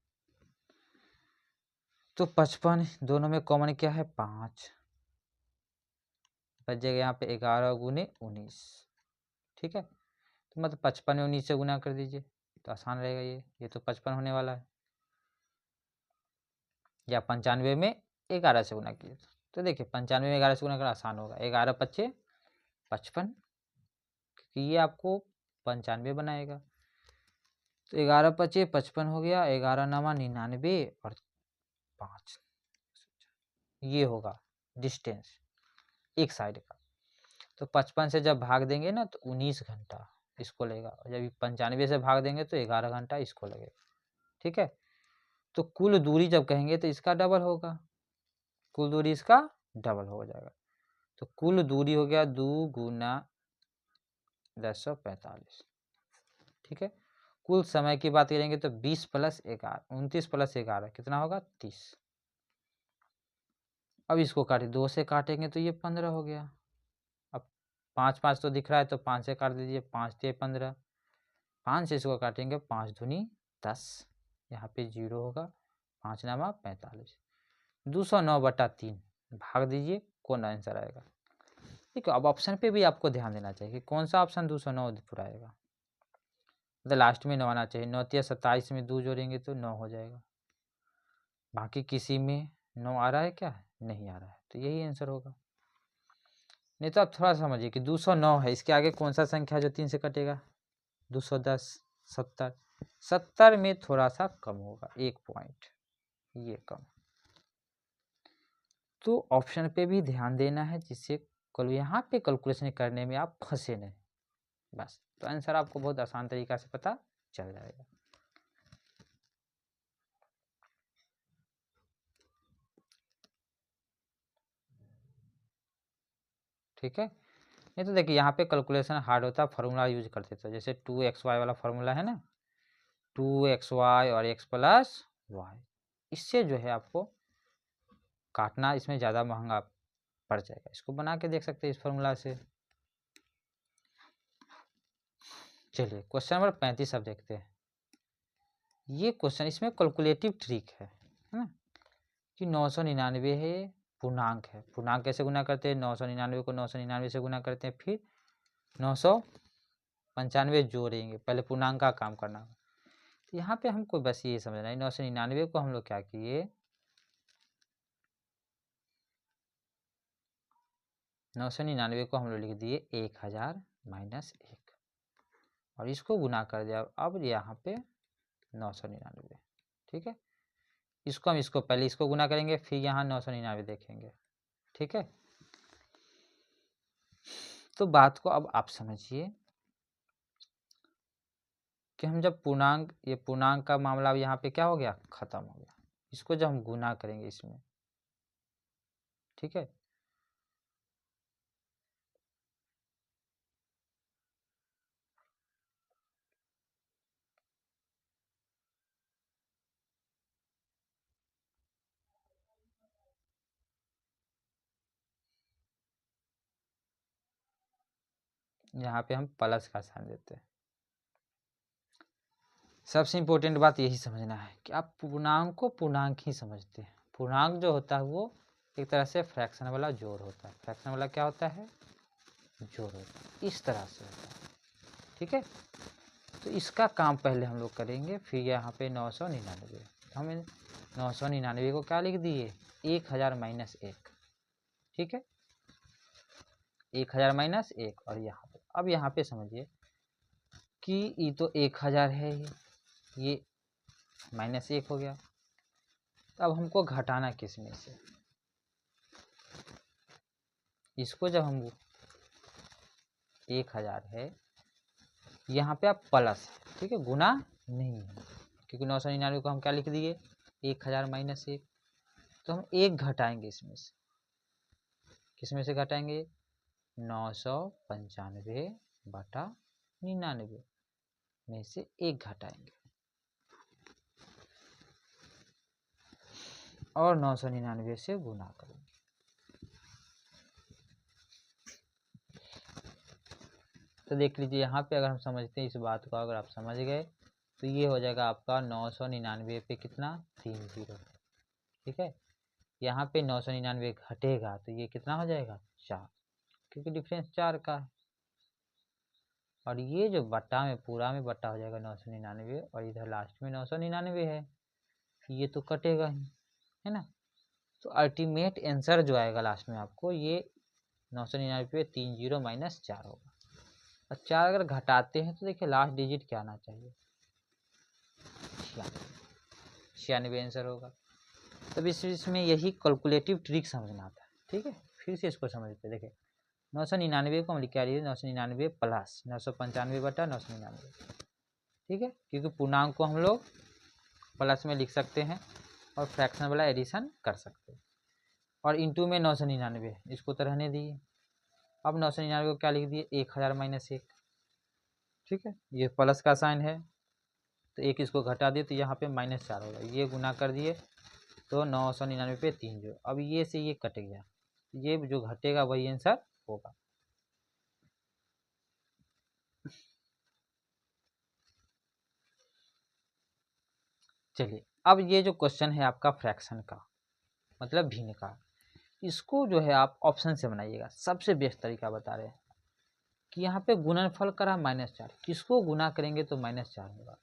तो 55 दोनों में कॉमन क्या है 5, बच जाएगा यहाँ पे 11 गुने 19। ठीक है, तो मतलब 55 में 19 से गुना कर दीजिए तो आसान रहेगा। ये तो 55 होने वाला है, या 95 में 11 से गुना कीजिए। तो देखिए 95 में 11 से गुना करना आसान होगा, 11 पच्चे 55, क्योंकि ये आपको 95 बनाएगा। तो 11 पच्चे 55 हो गया, 11 नवा 99 और 5 ये होगा डिस्टेंस एक साइड का। तो 55 से जब भाग देंगे ना तो 19 घंटा इसको लेगा, और जब 95 से भाग देंगे तो 11 घंटा इसको लगेगा। ठीक है, तो कुल दूरी जब कहेंगे तो इसका डबल होगा, कुल दूरी इसका डबल हो जाएगा। तो कुल दूरी हो गया 2 गुना 1045। ठीक है, कुल समय की बात करेंगे तो 20 + 11 29 + 11 कितना होगा 30। अब इसको काटे 2 से काटेंगे तो ये 15 हो गया। अब 5 5 तो दिख रहा है तो 5 से काट दीजिए, 5 से 15, 5 से इसको काटेंगे 5 दूनी 10, यहाँ पे 0 होगा, 5 नामा 45, 209/3 भाग दीजिए कौन आंसर आएगा। ठीक है, अब ऑप्शन पे भी आपको ध्यान देना चाहिए कि कौन सा ऑप्शन 209 पूरा आएगा। मतलब लास्ट में 9 आना चाहिए, 9 या 27 में 2 जोड़ेंगे तो 9 हो जाएगा। बाकी किसी में 9 आ रहा है क्या, नहीं आ रहा है, तो यही आंसर होगा। नहीं तो आप थोड़ा समझिए कि 209 है, इसके आगे कौन सा संख्या जो 3 से कटेगा 210, 70, 70 में थोड़ा सा कम होगा 1 पॉइंट, ये कम। तो ऑप्शन पे भी ध्यान देना है जिससे कल यहाँ पे कैलकुलेशन करने में आप फंसे नहीं, बस। तो आंसर आपको बहुत आसान तरीका से पता चल जाएगा। ठीक है, नहीं तो देखिए यहाँ पे कैलकुलेशन हार्ड होता है, फार्मूला यूज करते थे, जैसे 2xy वाला फार्मूला है ना, 2xy और x + y, इससे जो है आपको काटना इसमें ज़्यादा महंगा पड़ जाएगा। इसको बना के देख सकते हैं इस फार्मूला से। चलिए क्वेश्चन नंबर 35 अब देखते हैं। ये क्वेश्चन इसमें कैलकुलेटिव ट्रिक है ना, कि 999 है, पूर्णांक है, पूर्णांक कैसे गुना करते हैं 999 को 999 से गुना करते हैं, फिर 995 जोड़ेंगे, पहले पूर्णांक का काम करना। तो यहाँ पे हमको बस ये समझना है 999 को हम लोग क्या किए 999 को हम लोग लिख दिए 1000 - 1 और इसको गुना कर दिया। अब यहाँ पे 999, ठीक है, इसको हम इसको पहले इसको गुना करेंगे फिर यहाँ 999 देखेंगे। ठीक है, तो बात को अब आप समझिए कि हम जब पूर्णांक, ये पूर्णांक का मामला अब यहाँ पे क्या हो गया खत्म हो गया, इसको जब हम गुना करेंगे इसमें, ठीक है, यहाँ पे हम प्लस का साइन देते हैं। सबसे इम्पोर्टेंट बात यही समझना है कि आप पूर्णांक को पूर्णांक ही समझते हैं। पूर्णांक जो होता है वो एक तरह से फ्रैक्शन वाला जोड़ होता है। फ्रैक्शन वाला क्या होता है? जोड़ होता है, इस तरह से होता है। ठीक है, तो इसका काम पहले हम लोग करेंगे। फिर यहाँ पे 999, हम 999 को क्या लिख दिए? 1000 माइनस 1। ठीक है, 1000 माइनस 1। और यहाँ पे अब यहाँ पे समझिए कि ये तो 1000 है, ये माइनस 1 हो गया। तो अब हमको घटाना किस में से? इसको जब हम 1000 है, यहाँ पे आप प्लस, ठीक है, गुना नहीं है, क्योंकि 999 को हम क्या लिख दिए? 1000 माइनस 1। तो हम 1 घटाएंगे इसमें से। किस में से घटाएंगे? 995 बटा 99 में से 1 घटाएंगे और 999 से गुना करेंगे। तो देख लीजिए यहाँ पे अगर हम समझते हैं इस बात को, अगर आप समझ गए तो ये हो जाएगा आपका 999 पे कितना? 3 0। ठीक है, यहाँ पे 999 घटेगा तो ये कितना हो जाएगा? 4, क्योंकि डिफरेंस 4 का है। और ये जो बट्टा में पूरा में बट्टा हो जाएगा 999, और इधर लास्ट में 999 है, ये तो कटेगा ही, है ना। तो अल्टीमेट आंसर जो आएगा लास्ट में आपको, ये 999 पे 3 0 माइनस 4 होगा। और 4 अगर घटाते हैं तो देखिए लास्ट डिजिट क्या आना चाहिए? 96 आंसर होगा। तब इसमें यही कैलकुलेटिव ट्रिक समझना था। ठीक है, फिर से इसको समझते। देखिए 999 को हम लिख रही है 999 प्लस 995 बटा 999। ठीक है, क्योंकि पूर्णांक को हम लोग प्लस में लिख सकते हैं और फ्रैक्शन वाला एडिशन कर सकते हैं। और इंटू में 999, इसको तो रहने दिए। अब 999 को क्या लिख दिए? 1000 माइनस 1। ठीक है, ये प्लस का साइन है तो 1 इसको घटा दिए तो यहाँ पे माइनस 4 होगा। ये गुना कर दिए तो 999 पे 3 0। अब ये से ये कट गया, ये जो घटेगा वही आंसर होगा। चलिए, अब ये जो क्वेश्चन है आपका फ्रैक्शन का मतलब भिन्न का, इसको जो है आप ऑप्शन से बनाइएगा। सबसे बेस्ट तरीका बता रहे हैं कि यहाँ पे गुणनफल करा -4, किसको गुना करेंगे तो -4 होगा।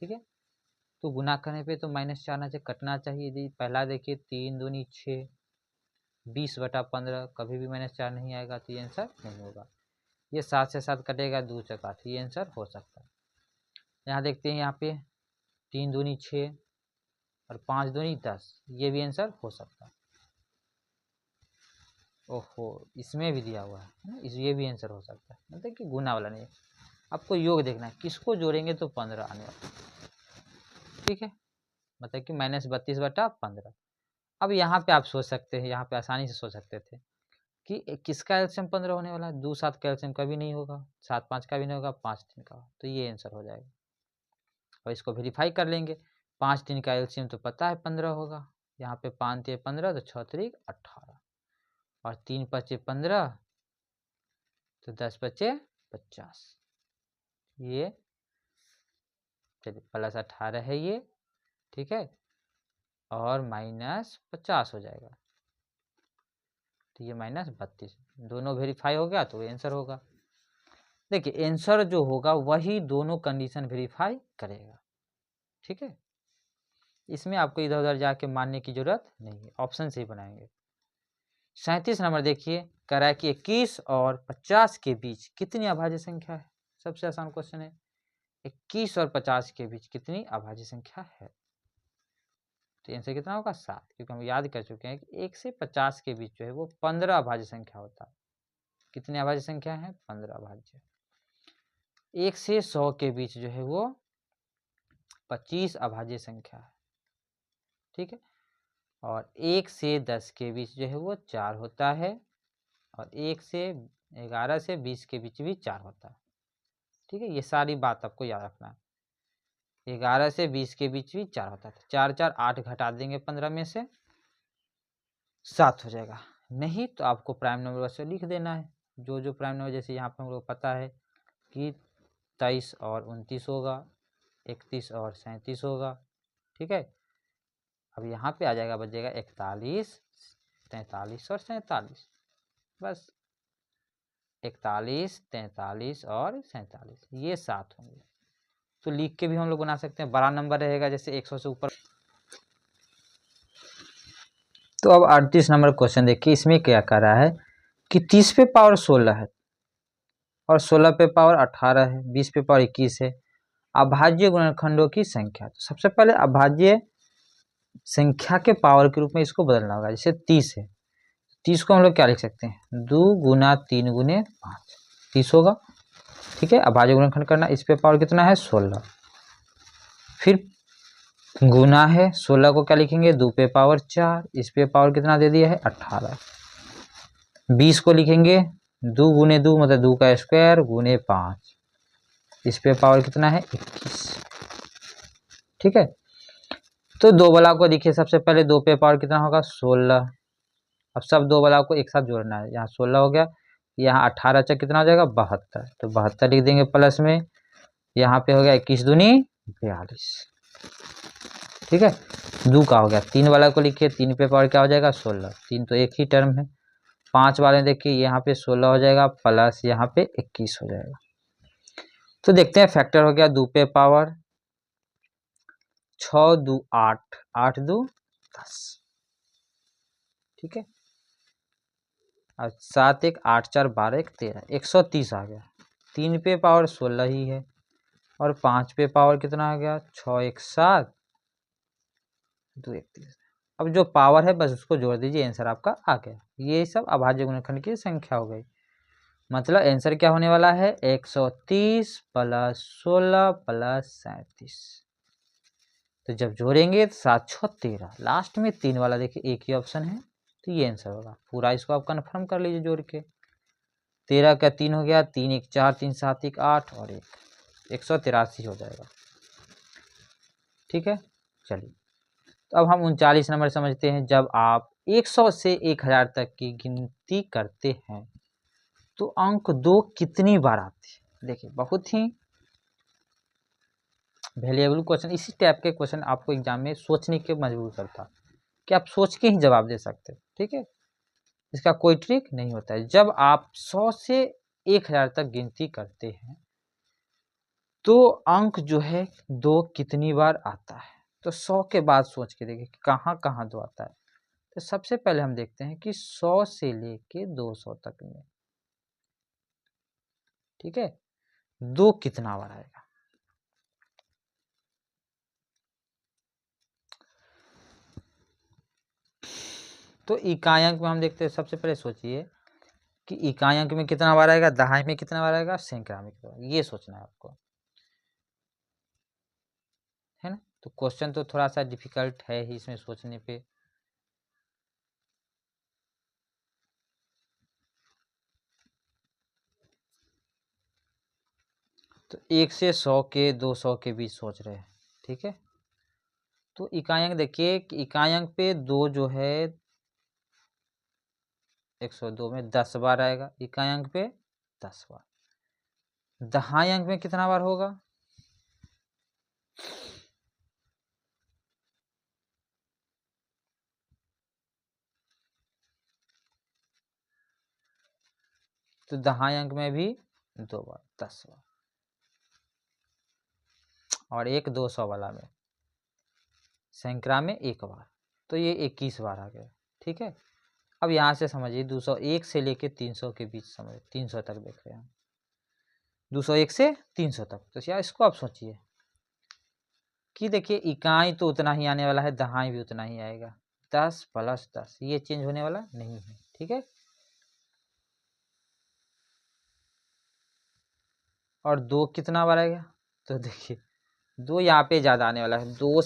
ठीक है, तो गुना करने पे तो -4 ना चाहिए, कटना चाहिए। यदि पहला देखिए 3 दूनी 6, 20 बटा 15, कभी भी -4 नहीं आएगा तो ये आंसर नहीं होगा। ये 7 से 7 कटेगा, 2 चक 8, ये आंसर हो सकता है। यहाँ देखते हैं, यहाँ पे 3 दूनी 6 और 5 दूनी 10, ये भी आंसर हो सकता है। ओहो, इसमें भी दिया हुआ है ना, ये भी आंसर हो सकता है। मतलब कि गुना वाला नहीं, आपको योग देखना है, किसको जोड़ेंगे तो 15 आने वाला। ठीक है, मतलब कि -32 बटा 15। अब यहाँ पे आप सोच सकते हैं, यहाँ पे आसानी से सोच सकते थे कि किसका एलसीएम 15 होने वाला है? 2 7 का एलसीएम कभी नहीं होगा, 7 5 का भी नहीं होगा, 5 3 का, तो ये आंसर हो जाएगा। और इसको वेरीफाई कर लेंगे। 5 3 का एलसीएम तो पता है 15 होगा। यहाँ पे 5 3 15 तो 6 3 18 और 3 5 15 तो 10 5 50। ये चलिए +18 है ये। ठीक है, और -50 हो जाएगा तो ये -32, दोनों वेरीफाई हो गया तो आंसर होगा। देखिए आंसर जो होगा वही दोनों कंडीशन वेरीफाई करेगा। ठीक है, इसमें आपको इधर उधर जाके मानने की जरूरत नहीं है, ऑप्शन से ही बनाएंगे। 37 नंबर देखिए, कह रहा है कि 21 और 50 के बीच कितनी अभाज्य संख्या है? सबसे आसान क्वेश्चन है, 21 और 50 के बीच कितनी अभाज्य संख्या है? तो आंसर कितना होगा? 7, क्योंकि हम याद कर चुके हैं कि 1 से 50 के बीच जो है वो 15 अभाज्य संख्या होता है। कितने अभाज्य संख्या है? 15 अभाज्य। 1 से 100 के बीच जो है वो 25 अभाज्य संख्या है। ठीक है, और 1 से 10 के बीच जो है वो 4 होता है, और 1 से 11 से 20 के बीच भी 4 होता है। ठीक है, ये सारी बात आपको याद रखना है। 11 से 20 के बीच भी 4 होता है, 4 4 8 घटा देंगे 15 में से 7 हो जाएगा। नहीं तो आपको प्राइम नंबर से लिख देना है, जो प्राइम नंबर, जैसे यहाँ पर हम लोग पता है कि 23 और 29 होगा, 31 और 37 होगा। ठीक है, अब यहाँ पे आ जाएगा, बच जाएगा 41, 43 और 47, बस 41, 43 और 47, ये 7 होंगे। तो लिख के भी हम लोग बना सकते हैं, बड़ा नंबर रहेगा जैसे 100 से ऊपर। तो अब 38 नंबर क्वेश्चन देखिए, इसमें क्या कर रहा है कि 30 पे पावर 16 है और 16 पे पावर 18 है, 20 पे पावर 21 है। अभाज्य गुणनखंडों की संख्या। तो सबसे पहले अभाज्य संख्या के पावर के रूप में इसको बदलना होगा। जैसे 30 है, 30 को हम लोग क्या लिख सकते हैं, 2 गुना 3 गुने 5, 30 होगा। ठीक है, अभाज्य गुणनखंड करना, इस पे पावर कितना है 16, फिर गुना है 16 को क्या लिखेंगे 2 पे पावर 4, इस पे पावर कितना दे दिया है 18, 20 को लिखेंगे 2 गुने 2 मतलब 2 का स्क्वायर गुने 5, इस पे पावर कितना है 21। ठीक है, तो दो बला को देखिए, सबसे पहले 2 पे पावर कितना होगा 16। अब सब दो बला को एक साथ जोड़ना है, यहाँ 16 हो गया, यहाँ 18 से कितना हो जाएगा 72, तो 72 लिख देंगे प्लस में, यहाँ पे हो गया 21 दूनी 42। ठीक है, 2 का हो गया, 3 वाला को लिखिए, 3 पे पावर क्या हो जाएगा 16, 3 तो एक ही टर्म है। 5 वाले देखिए, यहाँ पे 16 हो जाएगा प्लस यहाँ पे 21 हो जाएगा। तो देखते हैं, फैक्टर हो गया 2 पे पावर 6 2 8, 8 2 10। ठीक है, और 7 1 8 4 12 1 13, 130 आ गया। 3 पे पावर 16 ही है और 5 पे पावर कितना आ गया 6 1 7 2 1 3। अब जो पावर है बस उसको जोड़ दीजिए, आंसर आपका आ गया। ये सब अभाज्य गुणनखंड की संख्या हो गई। मतलब आंसर क्या होने वाला है 130 प्लस 16 प्लस 37। तो जब जोड़ेंगे 7 6 13, लास्ट में 3 वाला देखिए एक ही ऑप्शन है, तो ये आंसर होगा। पूरा इसको आप कन्फर्म कर लीजिए जोड़ के। 13 का 3 हो गया, 3 1 4 3 7 1 8 और 183 हो जाएगा। ठीक है, चलिए तो अब हम 39 नंबर समझते हैं। जब आप 100 से 1000 तक की गिनती करते हैं तो अंक 2 कितनी बार आते हैं। देखिए, बहुत ही वैल्यूएबल क्वेश्चन, इसी टाइप के क्वेश्चन आपको एग्जाम में सोचने के मजबूर करता, कि आप सोच के ही जवाब दे सकते। ठीक है, इसका कोई ट्रिक नहीं होता है। जब आप 100 से 1000 तक गिनती करते हैं तो अंक जो है 2 कितनी बार आता है। तो 100 के बाद सोच के देखिए कहाँ कहाँ 2 आता है। तो सबसे पहले हम देखते हैं कि 100 से लेके 200 तक में, ठीक है, 2 कितना बार आएगा। तो इकाई अंक में हम देखते हैं, सबसे पहले सोचिए कि इकाई अंक में कितना बार आएगा, दहाई में कितना बार आएगा, सैकड़ा में कितना बार, ये सोचना है आपको, है ना। तो क्वेश्चन तो थोड़ा सा डिफिकल्ट है ही इसमें सोचने पे। तो 1 से 100 के 200 के बीच सोच रहे हैं। ठीक है, तो इकाई अंक देखिए कि इकाई अंक पे 2 जो है 102 में 10 बार आएगा, इकाई अंक पे 10 बार। दहाई अंक में कितना बार होगा, तो दहाई अंक में भी 2 बार 10 बार, और एक 200 वाला में सैकड़ा में 1 बार, तो ये 21 बार आ गया। ठीक है, अब यहाँ से समझिए 201 से लेके 300 के बीच समझ, 300 तक देख रहे हैं, 201 से 300 तक। तो यार इसको आप सोचिए कि देखिए इकाई तो उतना ही आने वाला है, दहाई भी उतना ही आएगा, 10 प्लस 10, ये चेंज होने वाला नहीं है। ठीक है, और 2 कितना बार आएगा, तो देखिए 2 यहाँ पे ज़्यादा आने वाला है, 2,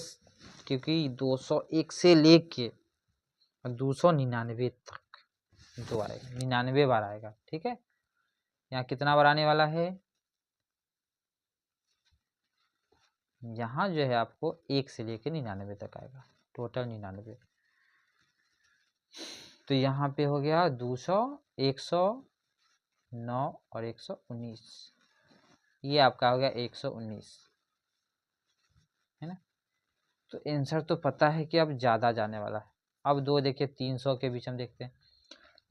क्योंकि 201 से लेके 299 तक 2 आएगा, 99 बार आएगा। ठीक है, यहाँ कितना बार आने वाला है, यहाँ जो है आपको 1 से लेके 99 तक आएगा, टोटल 99। तो यहाँ पे हो गया 200, 109 और 119, ये आपका हो गया 119। तो आंसर तो पता है कि अब ज़्यादा जाने वाला है। अब 2 देखिए 300 के बीच हम देखते हैं,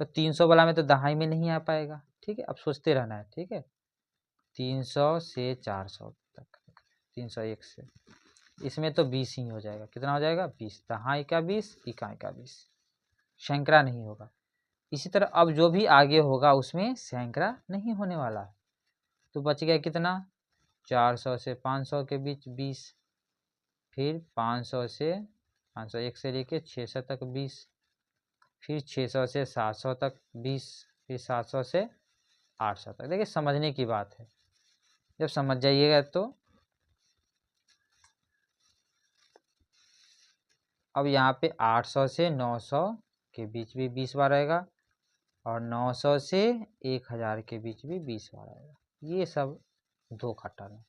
तो 300 वाला में तो दहाई में नहीं आ पाएगा, ठीक है। अब सोचते रहना है, ठीक है। 300 से 400 तक, 301 से, इसमें तो 20 ही हो जाएगा। कितना हो जाएगा? 20। दहाई का 20, इकाई का 20, सैकड़ा नहीं होगा। इसी तरह अब जो भी आगे होगा उसमें सैकड़ा नहीं होने वाला है। तो बच गया कितना? 400 से 500 के बीच 20, फिर 500 से 501 से लेके 600 तक 20, फिर 600 से 700 तक 20, फिर 700 से 800 तक। देखिए समझने की बात है, जब समझ जाइएगा तो अब यहाँ पे 800 से 900 के बीच भी 20 बार आएगा, और 900 से 1000 के बीच भी 20 बार आएगा। ये सब 2 का टर्म है।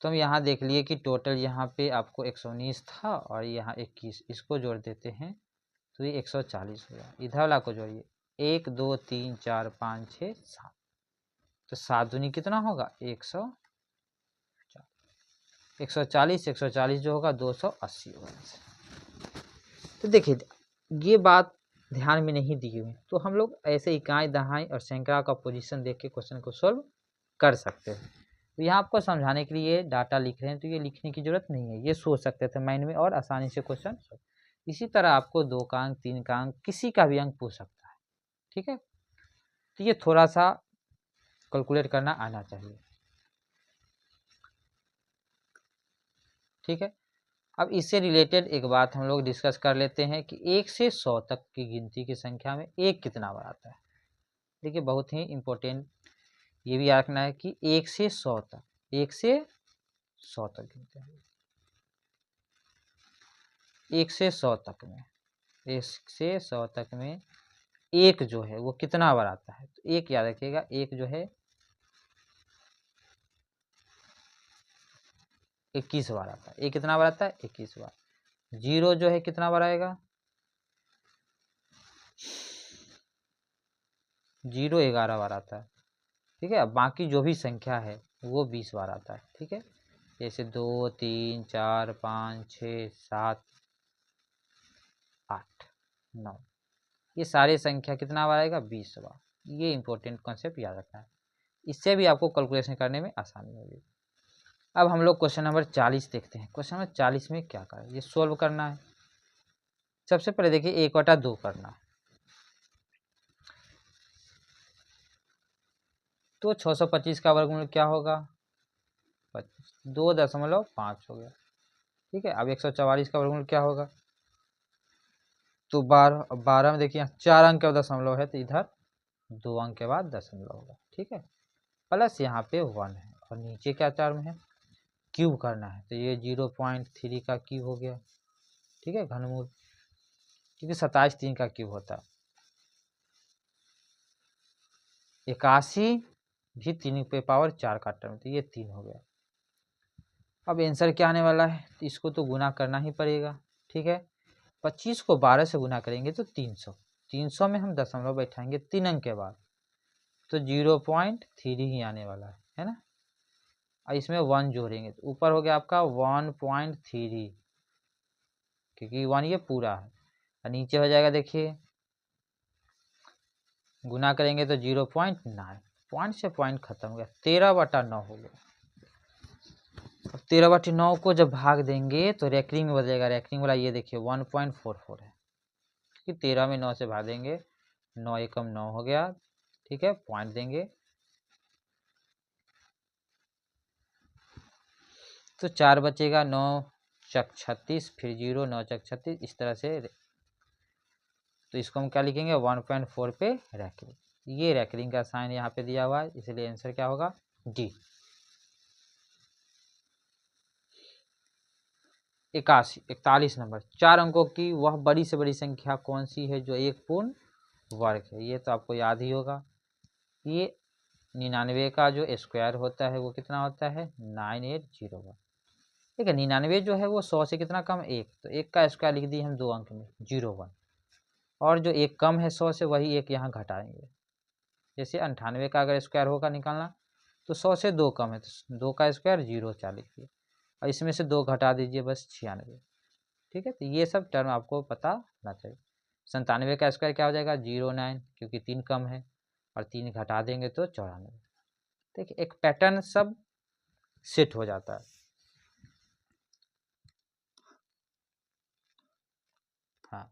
तो हम यहाँ देख लिए कि टोटल यहाँ पे आपको 119 था और यहाँ 21, इसको जोड़ देते हैं तो ये 140 होगा। इधर वाला को जोड़िए, 1 2 3 4 5 6 7, तो 7 दूनी कितना होगा? 140, 140 जो होगा 280 होगा। तो देखिए ये बात ध्यान में नहीं दी हुई, तो हम लोग ऐसे इकाई, दहाई और सैकड़ा का पोजीशन देख के क्वेश्चन को सोल्व कर सकते हैं। तो यहाँ आपको समझाने के लिए डाटा लिख रहे हैं, तो ये लिखने की जरूरत नहीं है, ये सोच सकते थे माइंड में और आसानी से क्वेश्चन। इसी तरह आपको 2 का अंक, 3 का अंक, किसी का भी अंक पूछ सकता है, ठीक है। तो ये थोड़ा सा कैलकुलेट करना आना चाहिए, ठीक है। अब इससे रिलेटेड एक बात हम लोग डिस्कस कर लेते हैं कि 1 से 100 तक की गिनती की संख्या में 1 कितना बार आता है। देखिए बहुत ही इम्पोर्टेंट ये भी याद रखना है कि 1 से 100 तक, 1 से 100 तक गिनते हैं। 1 से 100 तक में, 1 से 100 तक में 1 जो है वो कितना बार आता है? तो 1 याद रखिएगा, 1 जो है 21 बार आता है। 1 कितना बार आता है? 21 बार। 0 जो है कितना बार आएगा? 0 11 बार आता है, ठीक है। अब बाकी जो भी संख्या है वो 20 बार आता है, ठीक है। जैसे 2 3 4 5 6 7 8 9, ये सारे संख्या कितना बार आएगा? 20 बार। ये इंपॉर्टेंट कॉन्सेप्ट याद रखना है, इससे भी आपको कैलकुलेशन करने में आसानी होगी। अब हम लोग क्वेश्चन नंबर 40 देखते हैं। क्वेश्चन नंबर 40 में क्या करें? ये सोल्व करना है। सबसे पहले देखिए 1/2 करना है, तो 625 का वर्गमूल क्या होगा? 2.5 हो गया, ठीक है। अब 144 का वर्गमूल क्या होगा? तो 12 में देखिए 4 अंक का दशमलव है, तो इधर 2 अंक के बाद दशमलव होगा, ठीक है। प्लस यहाँ पे 1 है, और नीचे क्या टर्म है? क्यूब करना है, तो ये 0.3 का क्यूब हो गया, ठीक है, घनमूल, क्योंकि 27 3 का क्यूब होता है। 81 भी 3 पे पावर 4 का टर्म, तो ये 3 हो गया। अब आंसर क्या आने वाला है? तो इसको तो गुना करना ही पड़ेगा, ठीक है। 25 को 12 से गुना करेंगे तो 300, 300 में हम दशमलव बैठाएंगे 3 अंक के बाद, तो 0.3 ही आने वाला है ना। और इसमें 1 जोड़ेंगे तो ऊपर हो गया आपका 1.3, क्योंकि 1 ये पूरा है, और नीचे हो जाएगा देखिए गुना करेंगे तो 0.9, पॉइंट से पॉइंट खत्म हो गया, 13/9 हो गया। अब 13/9 को जब भाग देंगे तो रैकरिंग में बदलेगा, रैकरिंग वाला ये देखिए 1.44 है, क्योंकि 13 में 9 से भाग देंगे, 9 एकम 9 हो गया, ठीक है। पॉइंट देंगे तो 4 बचेगा, 9 चक 36, फिर 0, 9 चक 36, इस तरह से। तो इसको हम क्या लिखेंगे? 1.4 पे रैकरिंग, ये रैकरिंग का साइन यहाँ पे दिया हुआ है, इसलिए आंसर क्या होगा? डी। 41 नंबर, 4 अंकों की वह बड़ी से बड़ी संख्या कौन सी है जो एक पूर्ण वर्ग है? ये तो आपको याद ही होगा, ये 99 का जो स्क्वायर होता है वो कितना होता है? 9801। ठीक है, 99 जो है वो 100 से कितना कम? 1, तो 1 का स्क्वायर लिख दिए हम 2 अंक में 01, और जो एक कम है 100 से वही एक यहाँ घटाएंगे। जैसे 98 का अगर स्क्वायर होगा निकालना, तो 100 से 2 कम है, तो 2 का स्क्वायर 0 4 लिख दिए। और इसमें से 2 घटा दीजिए बस 96। ठीक है, तो ये सब टर्म आपको पता होना चाहिए। 97 का स्क्वायर क्या हो जाएगा 09, क्योंकि 3 कम है और 3 घटा देंगे तो 94। देखिए एक पैटर्न सब सेट हो जाता है। हाँ,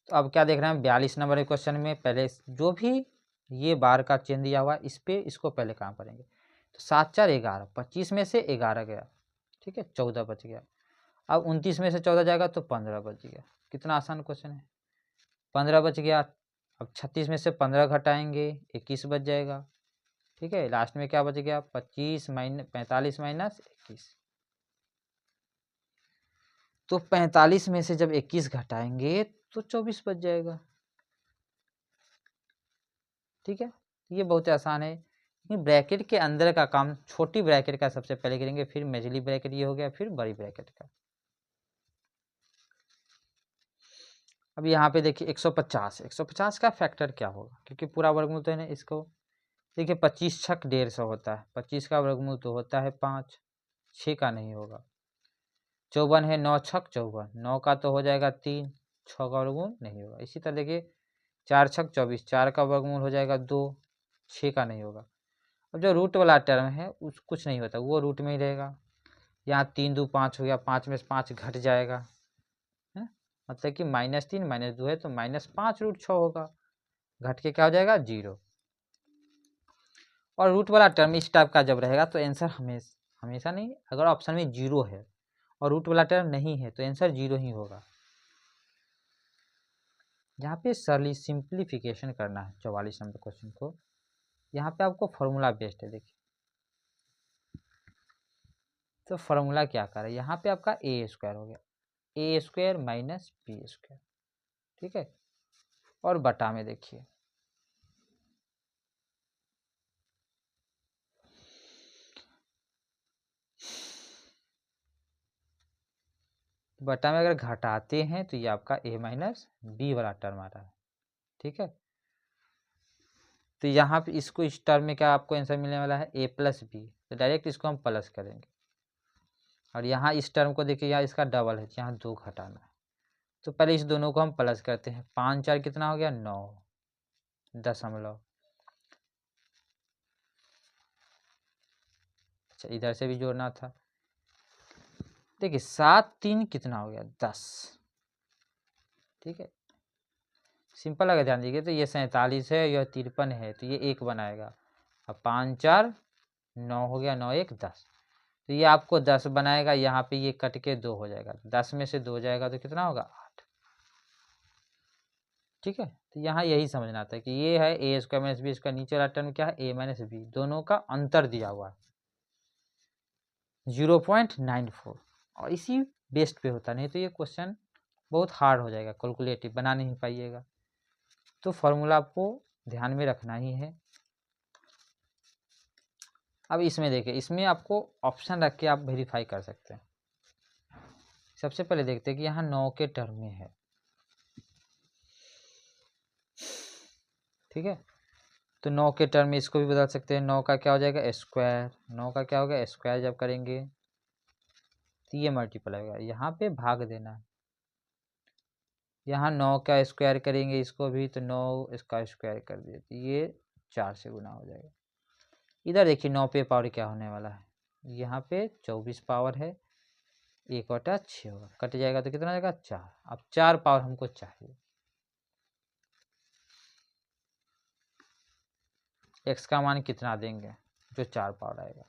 तो अब क्या देख रहे हैं 42 नंबर के क्वेश्चन में, पहले जो भी ये बार का चेन दिया हुआ है इस पे इसको पहले काम करेंगे। तो 7 4 11, 25 में से 11 गया, ठीक है 14 बच गया। अब 29 में से 14 जाएगा तो 15 बच गया। कितना आसान क्वेश्चन है, 15 बच गया। अब 36 में से 15 घटाएंगे 21 बच जाएगा। ठीक है, लास्ट में क्या बच गया 45 माइनस 21। तो 45 में से जब 21 घटाएंगे तो 24 बच जाएगा। ठीक है, ये बहुत आसान है। ब्रैकेट के अंदर का काम छोटी ब्रैकेट का सबसे पहले करेंगे, फिर मेजली ब्रैकेट ये हो गया, फिर बड़ी ब्रैकेट का। अब यहाँ पे देखिए 150 का फैक्टर क्या होगा, क्योंकि पूरा वर्गमूल तो है ना इसको। देखिए 25 छक 150 होता है, 25 का वर्गमूल तो होता है 5, 6 का नहीं होगा। 54 है, 9 छक 54, 9 का तो हो जाएगा 3, 6 का वर्गमूल नहीं होगा। इसी तरह देखिए 4 छक 24, 4 का वर्गमूल हो जाएगा 2, 6 का नहीं होगा। अब जो रूट वाला टर्म है उस कुछ नहीं होता, वो रूट में ही रहेगा। यहाँ 3 2 5 हो गया, 5 में से 5 घट जाएगा है, मतलब कि -3 -2 है तो -5√6 होगा, घट के क्या हो जाएगा 0। और रूट वाला टर्म इस टाइप का जब रहेगा तो आंसर हमेशा नहीं, अगर ऑप्शन में 0 है और रूट वाला टर्म नहीं है तो आंसर 0 ही होगा। यहाँ पे सरली सिंप्लीफिकेशन करना है 44 नंबर क्वेश्चन को। यहाँ पे आपको फॉर्मूला बेस्ड है। देखिए तो फॉर्मूला क्या कर रहा है, यहाँ पे आपका ए स्क्वायर हो गया, ए स्क्वायर माइनस बी स्क्वायर, ठीक है। और बटा में देखिए बटा में अगर घटाते हैं तो ये आपका ए माइनस बी वाला टर्म आ रहा है, ठीक है। तो यहाँ पे इसको इस टर्म में क्या आपको आंसर मिलने वाला है ए प्लस बी, तो डायरेक्ट इसको हम प्लस करेंगे। और यहाँ इस टर्म को देखिए, यहाँ इसका डबल है, यहाँ 2 घटाना है, तो पहले इस दोनों को हम प्लस करते हैं। 5 4 कितना हो गया 9 दशमलव। अच्छा इधर से भी जोड़ना था। देखिए 7 3 कितना हो गया 10, ठीक है। सिंपल अगर ध्यान दीजिए तो ये 47 है, यह 53 है, तो ये 1 बनाएगा। अब 5 4 9 हो गया, 9 1 10, तो ये आपको 10 बनाएगा। यहाँ पे ये कट के 2 हो जाएगा, 10 में से 2 जाएगा तो कितना होगा 8, ठीक है। तो यहाँ यही समझना था कि ये है ए स्क्वायर माइनस बी स्क्वायर, नीचे वाला टर्म क्या है ए माइनस बी, दोनों का अंतर दिया हुआ है 0.94, और इसी बेस्ड पे होता, नहीं तो ये क्वेश्चन बहुत हार्ड हो जाएगा, कैलकुलेटिव बना नहीं पाइएगा। तो फॉर्मूला आपको ध्यान में रखना ही है। अब इसमें देखिए, इसमें आपको ऑप्शन रख के आप वेरीफाई कर सकते हैं। सबसे पहले देखते हैं कि यहाँ 9 के टर्म में है, ठीक है। तो 9 के टर्म में इसको भी बदल सकते हैं, 9 का क्या हो जाएगा स्क्वायर, 9 का क्या होगा स्क्वायर जब करेंगे तो ये मल्टीप्लाई होगा, यहाँ पे भाग देना है। यहाँ 9 का स्क्वायर करेंगे इसको भी तो 9 इसका स्क्वायर कर दिए तो ये 4 से गुना हो जाएगा। इधर देखिए 9 पे पावर क्या होने वाला है, यहाँ पे 24 पावर है, 1/6 होगा, कट जाएगा तो कितना जाएगा 4। अब 4 पावर हमको चाहिए, x का मान कितना देंगे जो 4 पावर आएगा।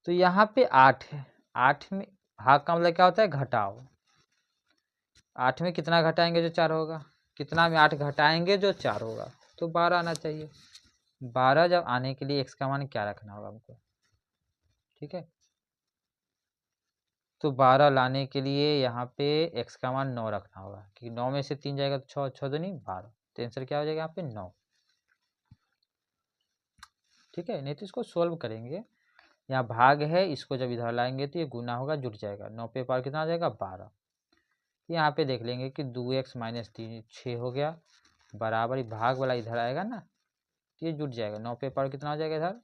तो यहाँ पे 8 है, 8 में भाग का मतलब क्या होता है घटाओ। 8 में कितना घटाएंगे जो 4 होगा, कितना में 8 घटाएंगे जो 4 होगा, तो 12 आना चाहिए। 12 जब आने के लिए x का मान क्या रखना होगा हमको, ठीक है। तो 12 लाने के लिए यहाँ पे x का मान 9 रखना होगा, क्योंकि 9 में से 3 जाएगा तो 6 6 दूनी 12, तो आंसर क्या हो जाएगा यहाँ पे 9, ठीक है। नहीं तो इसको सोल्व करेंगे, यहाँ भाग है, इसको जब इधर लाएंगे तो ये गुना होगा, जुट जाएगा, 9 पे पावर कितना आ जाएगा 12। यहाँ पे देख लेंगे कि 2x माइनस 3 6 हो गया, बराबर ही भाग वाला इधर आएगा ना, तो ये जुट जाएगा, 9 पे पावर कितना हो जाएगा इधर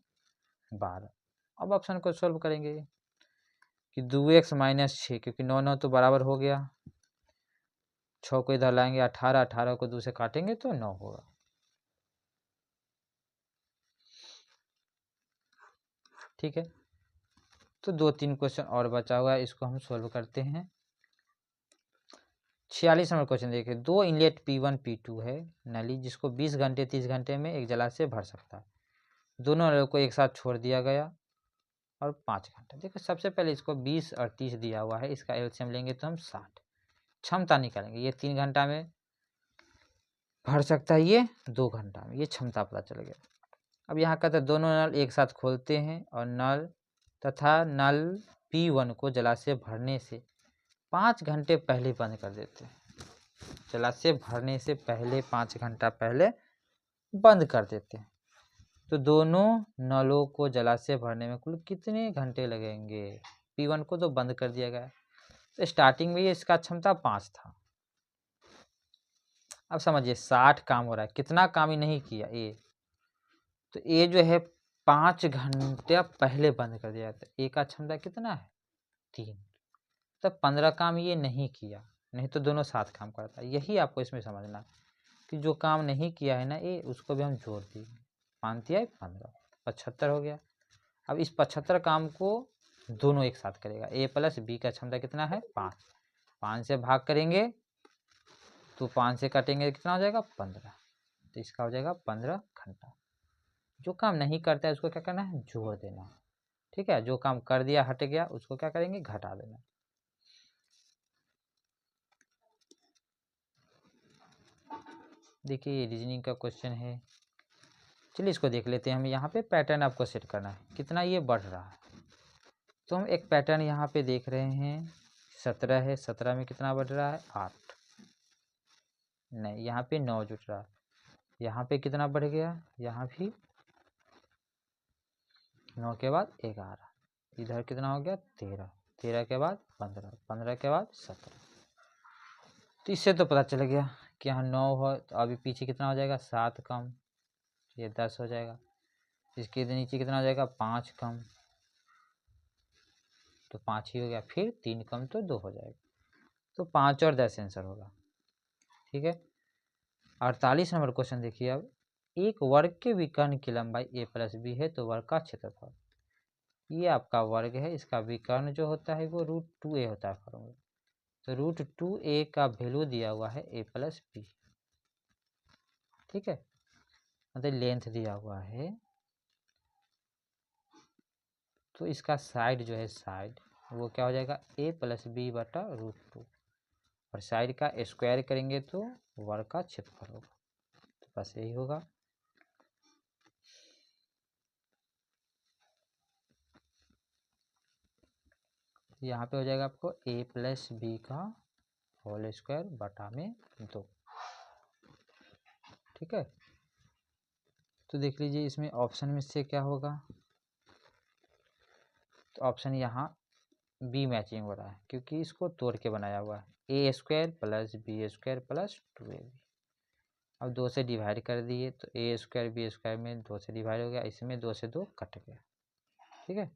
12। अब ऑप्शन को सोल्व करेंगे कि 2x माइनस 6, क्योंकि 9 9 तो बराबर हो गया, 6 को इधर लाएंगे 18, 18 को 2 से काटेंगे तो 9 होगा। ठीक है, तो 2-3 क्वेश्चन और बचा हुआ है, इसको हम सोल्व करते हैं। 46 नंबर क्वेश्चन देखिए, 2 इनलेट P1 P2 है नली, जिसको 20 घंटे 30 घंटे में एक जलाशय भर सकता है। दोनों नलों को एक साथ छोड़ दिया गया और 5 घंटा। देखो सबसे पहले इसको 20 और 30 दिया हुआ है, इसका एलसीएम लेंगे तो हम 60। क्षमता निकालेंगे, ये 3 घंटा में भर सकता है, ये 2 घंटा में, ये क्षमता पता चल गया। अब यहाँ कहते हैं दोनों नल एक साथ खोलते हैं और नल तथा नल P1 को जलाशय भरने से 5 घंटे पहले बंद कर देते हैं। जलाशय भरने से पहले 5 घंटा पहले बंद कर देते हैं। तो दोनों नलों को जलाशय भरने में कुल कितने घंटे लगेंगे? P1 को तो बंद कर दिया गया, तो स्टार्टिंग में इसका क्षमता 5 था। अब समझिए 60 काम हो रहा है, कितना काम ही नहीं किया ए, तो ए जो है 5 घंटे पहले बंद कर दिया। तो ए का क्षमता कितना है? 3। तब 15 काम ये नहीं किया, नहीं तो दोनों साथ काम करता। यही आपको इसमें समझना कि जो काम नहीं किया है ना ए, उसको भी हम जोड़ दिए, 5 दिया 15, 75 हो गया। अब इस 75 काम को दोनों एक साथ करेगा। ए प्लस बी का क्षमता कितना है? 5। 5 से भाग करेंगे तो 5 से काटेंगे कितना हो जाएगा? 15। तो इसका हो जाएगा 15 घंटा। जो काम नहीं करता है उसको क्या करना है? जोड़ देना। ठीक है, जो काम कर दिया हट गया उसको क्या करेंगे? घटा देना। देखिए ये रीजनिंग का क्वेश्चन है, चलिए इसको देख लेते हैं। हम यहाँ पे पैटर्न आपको सेट करना है, कितना ये बढ़ रहा है। तो हम एक पैटर्न यहाँ पे देख रहे हैं, 17 है, 17 में कितना बढ़ रहा है? 8। नहीं, यहाँ पे 9 जुट रहा है, यहाँ पे कितना बढ़ गया? यहाँ भी 9 के बाद 11, इधर कितना हो गया? 13, 13 के बाद 15, 15 के बाद 17। तो इससे तो पता चल गया कि यहाँ 9 हो, तो अभी पीछे कितना हो जाएगा? 7 कम, ये 10 हो जाएगा। इसके नीचे कितना हो जाएगा? 5 कम, तो 5 ही हो गया। फिर 3 कम तो 2 हो जाएगा। तो 5 और 10 आंसर होगा। ठीक है, 48 नंबर क्वेश्चन देखिए। अब एक वर्ग के विकर्ण की लंबाई a प्लस बी है, तो वर्ग का क्षेत्रफल, ये आपका वर्ग है, इसका विकर्ण जो होता है वो √2a होता है फॉर्मूला। तो √2a का वैल्यू दिया हुआ है a प्लस बी। ठीक है, मतलब लेंथ दिया हुआ है, तो इसका साइड जो है साइड वो क्या हो जाएगा? a प्लस बी बटा √2, और साइड का स्क्वायर करेंगे तो वर्ग का क्षेत्रफल होगा। तो बस यही होगा। यहाँ पे हो जाएगा आपको a प्लस बी का होल स्क्वायर बटा में 2। ठीक है, तो देख लीजिए इसमें ऑप्शन में से क्या होगा। तो ऑप्शन यहाँ बी मैचिंग हो रहा है, क्योंकि इसको तोड़ के बनाया हुआ है। a square plus B square plus 2ab। अब 2 से डिवाइड कर दिए तो a स्क्वायर बी स्क्वायर में 2 से डिवाइड हो गया, इसमें 2 से 2 कट गया। ठीक है,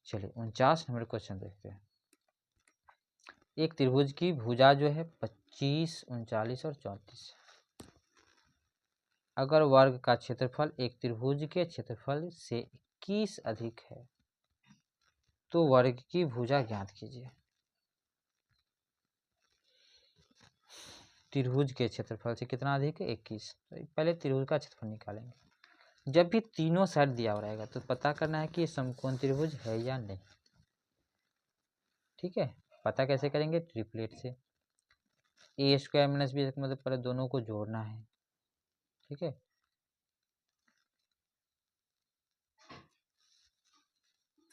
चलिए 49 नंबर क्वेश्चन देखते हैं। एक त्रिभुज की भुजा जो है 25, 39 और 34। अगर वर्ग का क्षेत्रफल एक त्रिभुज के क्षेत्रफल से 21 अधिक है तो वर्ग की भुजा ज्ञात कीजिए। त्रिभुज के क्षेत्रफल से कितना अधिक है? 21। तो पहले त्रिभुज का क्षेत्रफल निकालेंगे। जब भी तीनों साइड दिया हुआ रहेगा तो पता करना है कि समकोण त्रिभुज है या नहीं। ठीक है, पता कैसे करेंगे? ट्रिपलेट से। a स्क्वायर माइनस बी मतलब पहले दोनों को जोड़ना है। ठीक है,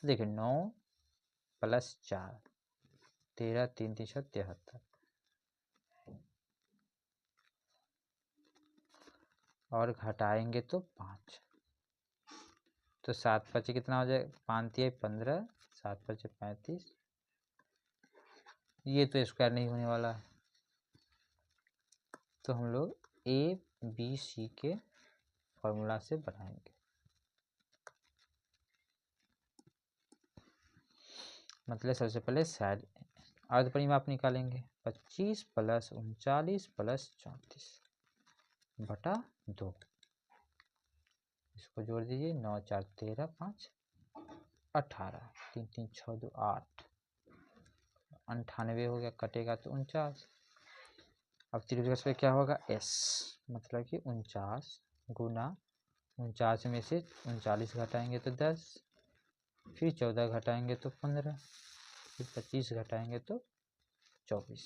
देखिए 9 प्लस 4, 13, 3 3 73, और घटाएंगे तो 5। तो 7 5 कितना हो जाएगा? 5 3 15, 7 5 35। ये तो स्क्वायर नहीं होने वाला है, तो हम लोग ABC के फॉर्मूला से बनाएंगे। मतलब सबसे पहले साइड अर्ध परिमाप निकालेंगे। 25 + 39 + 34 बटा 2, इसको जोड़ दीजिए। 9 4 13 5 18, 3 3 6 2 8, 98 हो गया, कटेगा तो 49। अब त्रिभुज पे क्या होगा, s, मतलब कि 49 गुना 49 में से 39 घटाएंगे तो 10, फिर 14 घटाएंगे तो 15, फिर 25 घटाएंगे तो 24।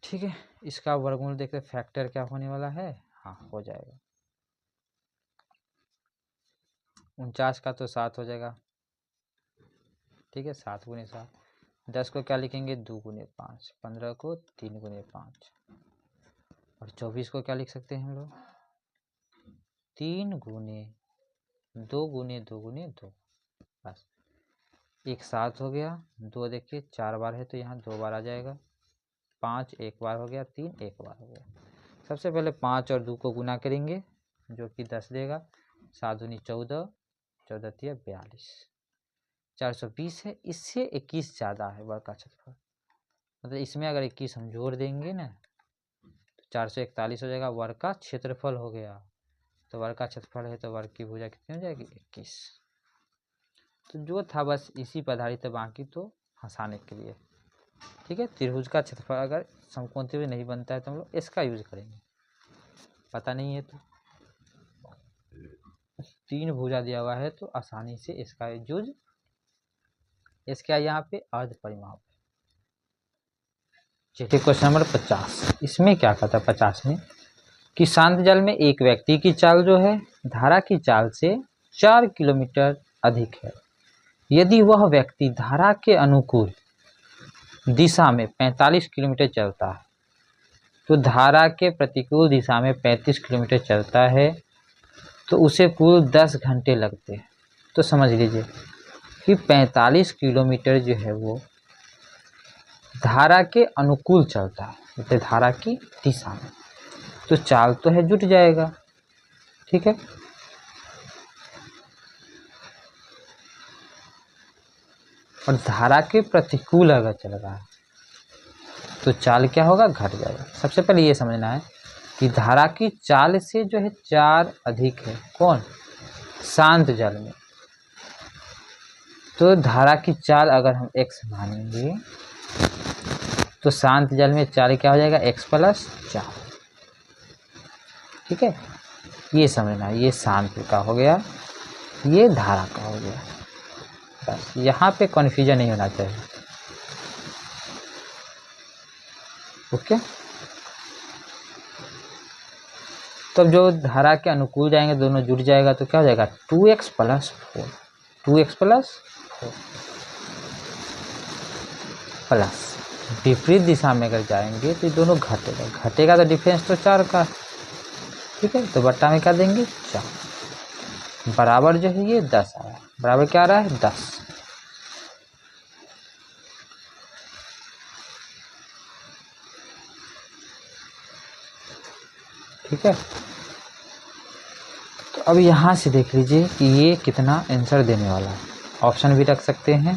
ठीक है, इसका वर्गमूल देखते फैक्टर क्या होने वाला है। हाँ, हो जाएगा। 49 का तो 7 हो जाएगा। ठीक है, 7 गुने 7। 10 को क्या लिखेंगे, 2 गुने 5। 15 को 3 गुने 5। और 24 को क्या लिख सकते हैं हम लोग, 3 गुने 2 गुने 2 गुने 2। बस, एक 7 हो गया। 2 देखिए 4 बार है तो यहाँ 2 बार आ जाएगा। 5 एक बार हो गया, 3 एक बार हो गया। सबसे पहले 5 और 2 को गुना करेंगे जो कि 10 देगा। 7 दूनी 14, 14 तिया 42, 420 है। इससे 21 ज़्यादा है वर्ग का क्षेत्रफल, मतलब इसमें अगर 21 हम जोड़ देंगे ना तो 441 हो जाएगा। वर्ग का क्षेत्रफल हो गया, तो वर्ग का क्षेत्रफल है तो वर्ग की भुजा कितनी हो जाएगी, 21। तो जो था बस इसी पर आधारित है, बाकी तो हंसाने के लिए। ठीक है, त्रिभुज का क्षेत्रफल अगर समकोण त्रिभुज नहीं बनता है तो हम लोग इसका यूज करेंगे। पता नहीं है तो 3 भुजा दिया हुआ है तो आसानी से इसका यूज। इसका यहाँ पे अर्ध परिमाप। चलिए क्वेश्चन नंबर 50, इसमें क्या कहता है 50 में कि शांत जल में एक व्यक्ति की चाल जो है धारा की चाल से 4 किलोमीटर अधिक है। यदि वह व्यक्ति धारा के अनुकूल दिशा में 45 किलोमीटर चलता है, तो धारा के प्रतिकूल दिशा में 35 किलोमीटर चलता है, तो उसे कुल 10 घंटे लगते हैं। तो समझ लीजिए कि 45 किलोमीटर जो है वो धारा के अनुकूल चलता है, मतलब धारा की दिशा में, तो चाल तो है जुट जाएगा। ठीक है, और धारा के प्रतिकूल अगर चल रहा है तो चाल क्या होगा, घट जाएगा। सबसे पहले ये समझना है कि धारा की चाल से जो है 4 अधिक है, कौन, शांत जल में। तो धारा की चाल अगर हम x मानेंगे तो शांत जल में चाल क्या हो जाएगा, x + 4। ठीक है, ये समझना, ये शांत का हो गया, ये धारा का हो गया। बस यहाँ पे कन्फ्यूजन नहीं होना चाहिए। ओके, तब जो धारा के अनुकूल जाएंगे दोनों जुड़ जाएगा तो क्या हो जाएगा, 2x + 4, 2x + 4 प्लस विपरीत दिशा में अगर जाएंगे तो ये दोनों घटेगा, घटेगा तो डिफरेंस तो 4 का। ठीक है, तो बट्टा में क्या देंगे, 4, बराबर जो है ये 10 आया। बराबर क्या आ रहा है, 10। ठीक है, तो अब यहाँ से देख लीजिए कि ये कितना आंसर देने वाला है। ऑप्शन भी रख सकते हैं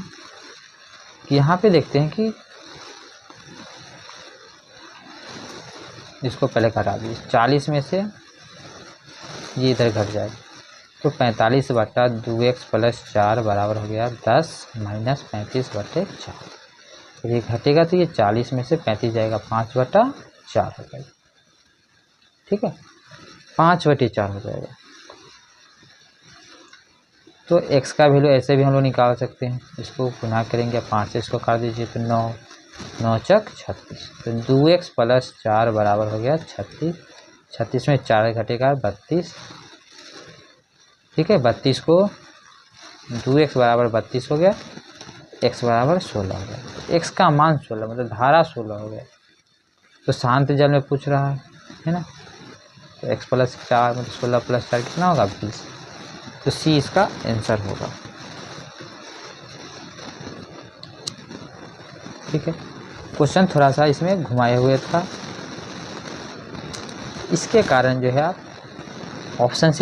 कि यहाँ पे देखते हैं कि इसको पहले घटा दीजिए। 40 में से ये इधर घट जाएगा तो 45 बटा 2x + 4 बराबर हो गया 10 - 35 बटे 4। ये घटेगा तो ये 40 में से 35 जाएगा, 5 बटा 4 हो जाएगा। ठीक है, 5 बटे 4 हो जाएगा। तो x का वैल्यू ऐसे भी हम लोग निकाल सकते हैं। इसको गुना करेंगे 5 से, इसको काट दीजिए तो 9 9 चक 36, तो 2x + 4 बराबर हो गया 36। 36 में 4 घटेगा 32। ठीक है, 32 को 2x बराबर 32 हो गया, x बराबर 16 हो गया। x का मान 16 मतलब धारा 16 हो गया। तो शांत जल में पूछ रहा है ना, तो x + 4 मतलब 16 + 4 कितना होगा, 20। तो सी इसका आंसर होगा। ठीक है, क्वेश्चन थोड़ा सा इसमें घुमाए हुए था, इसके कारण जो है आप ऑप्शन से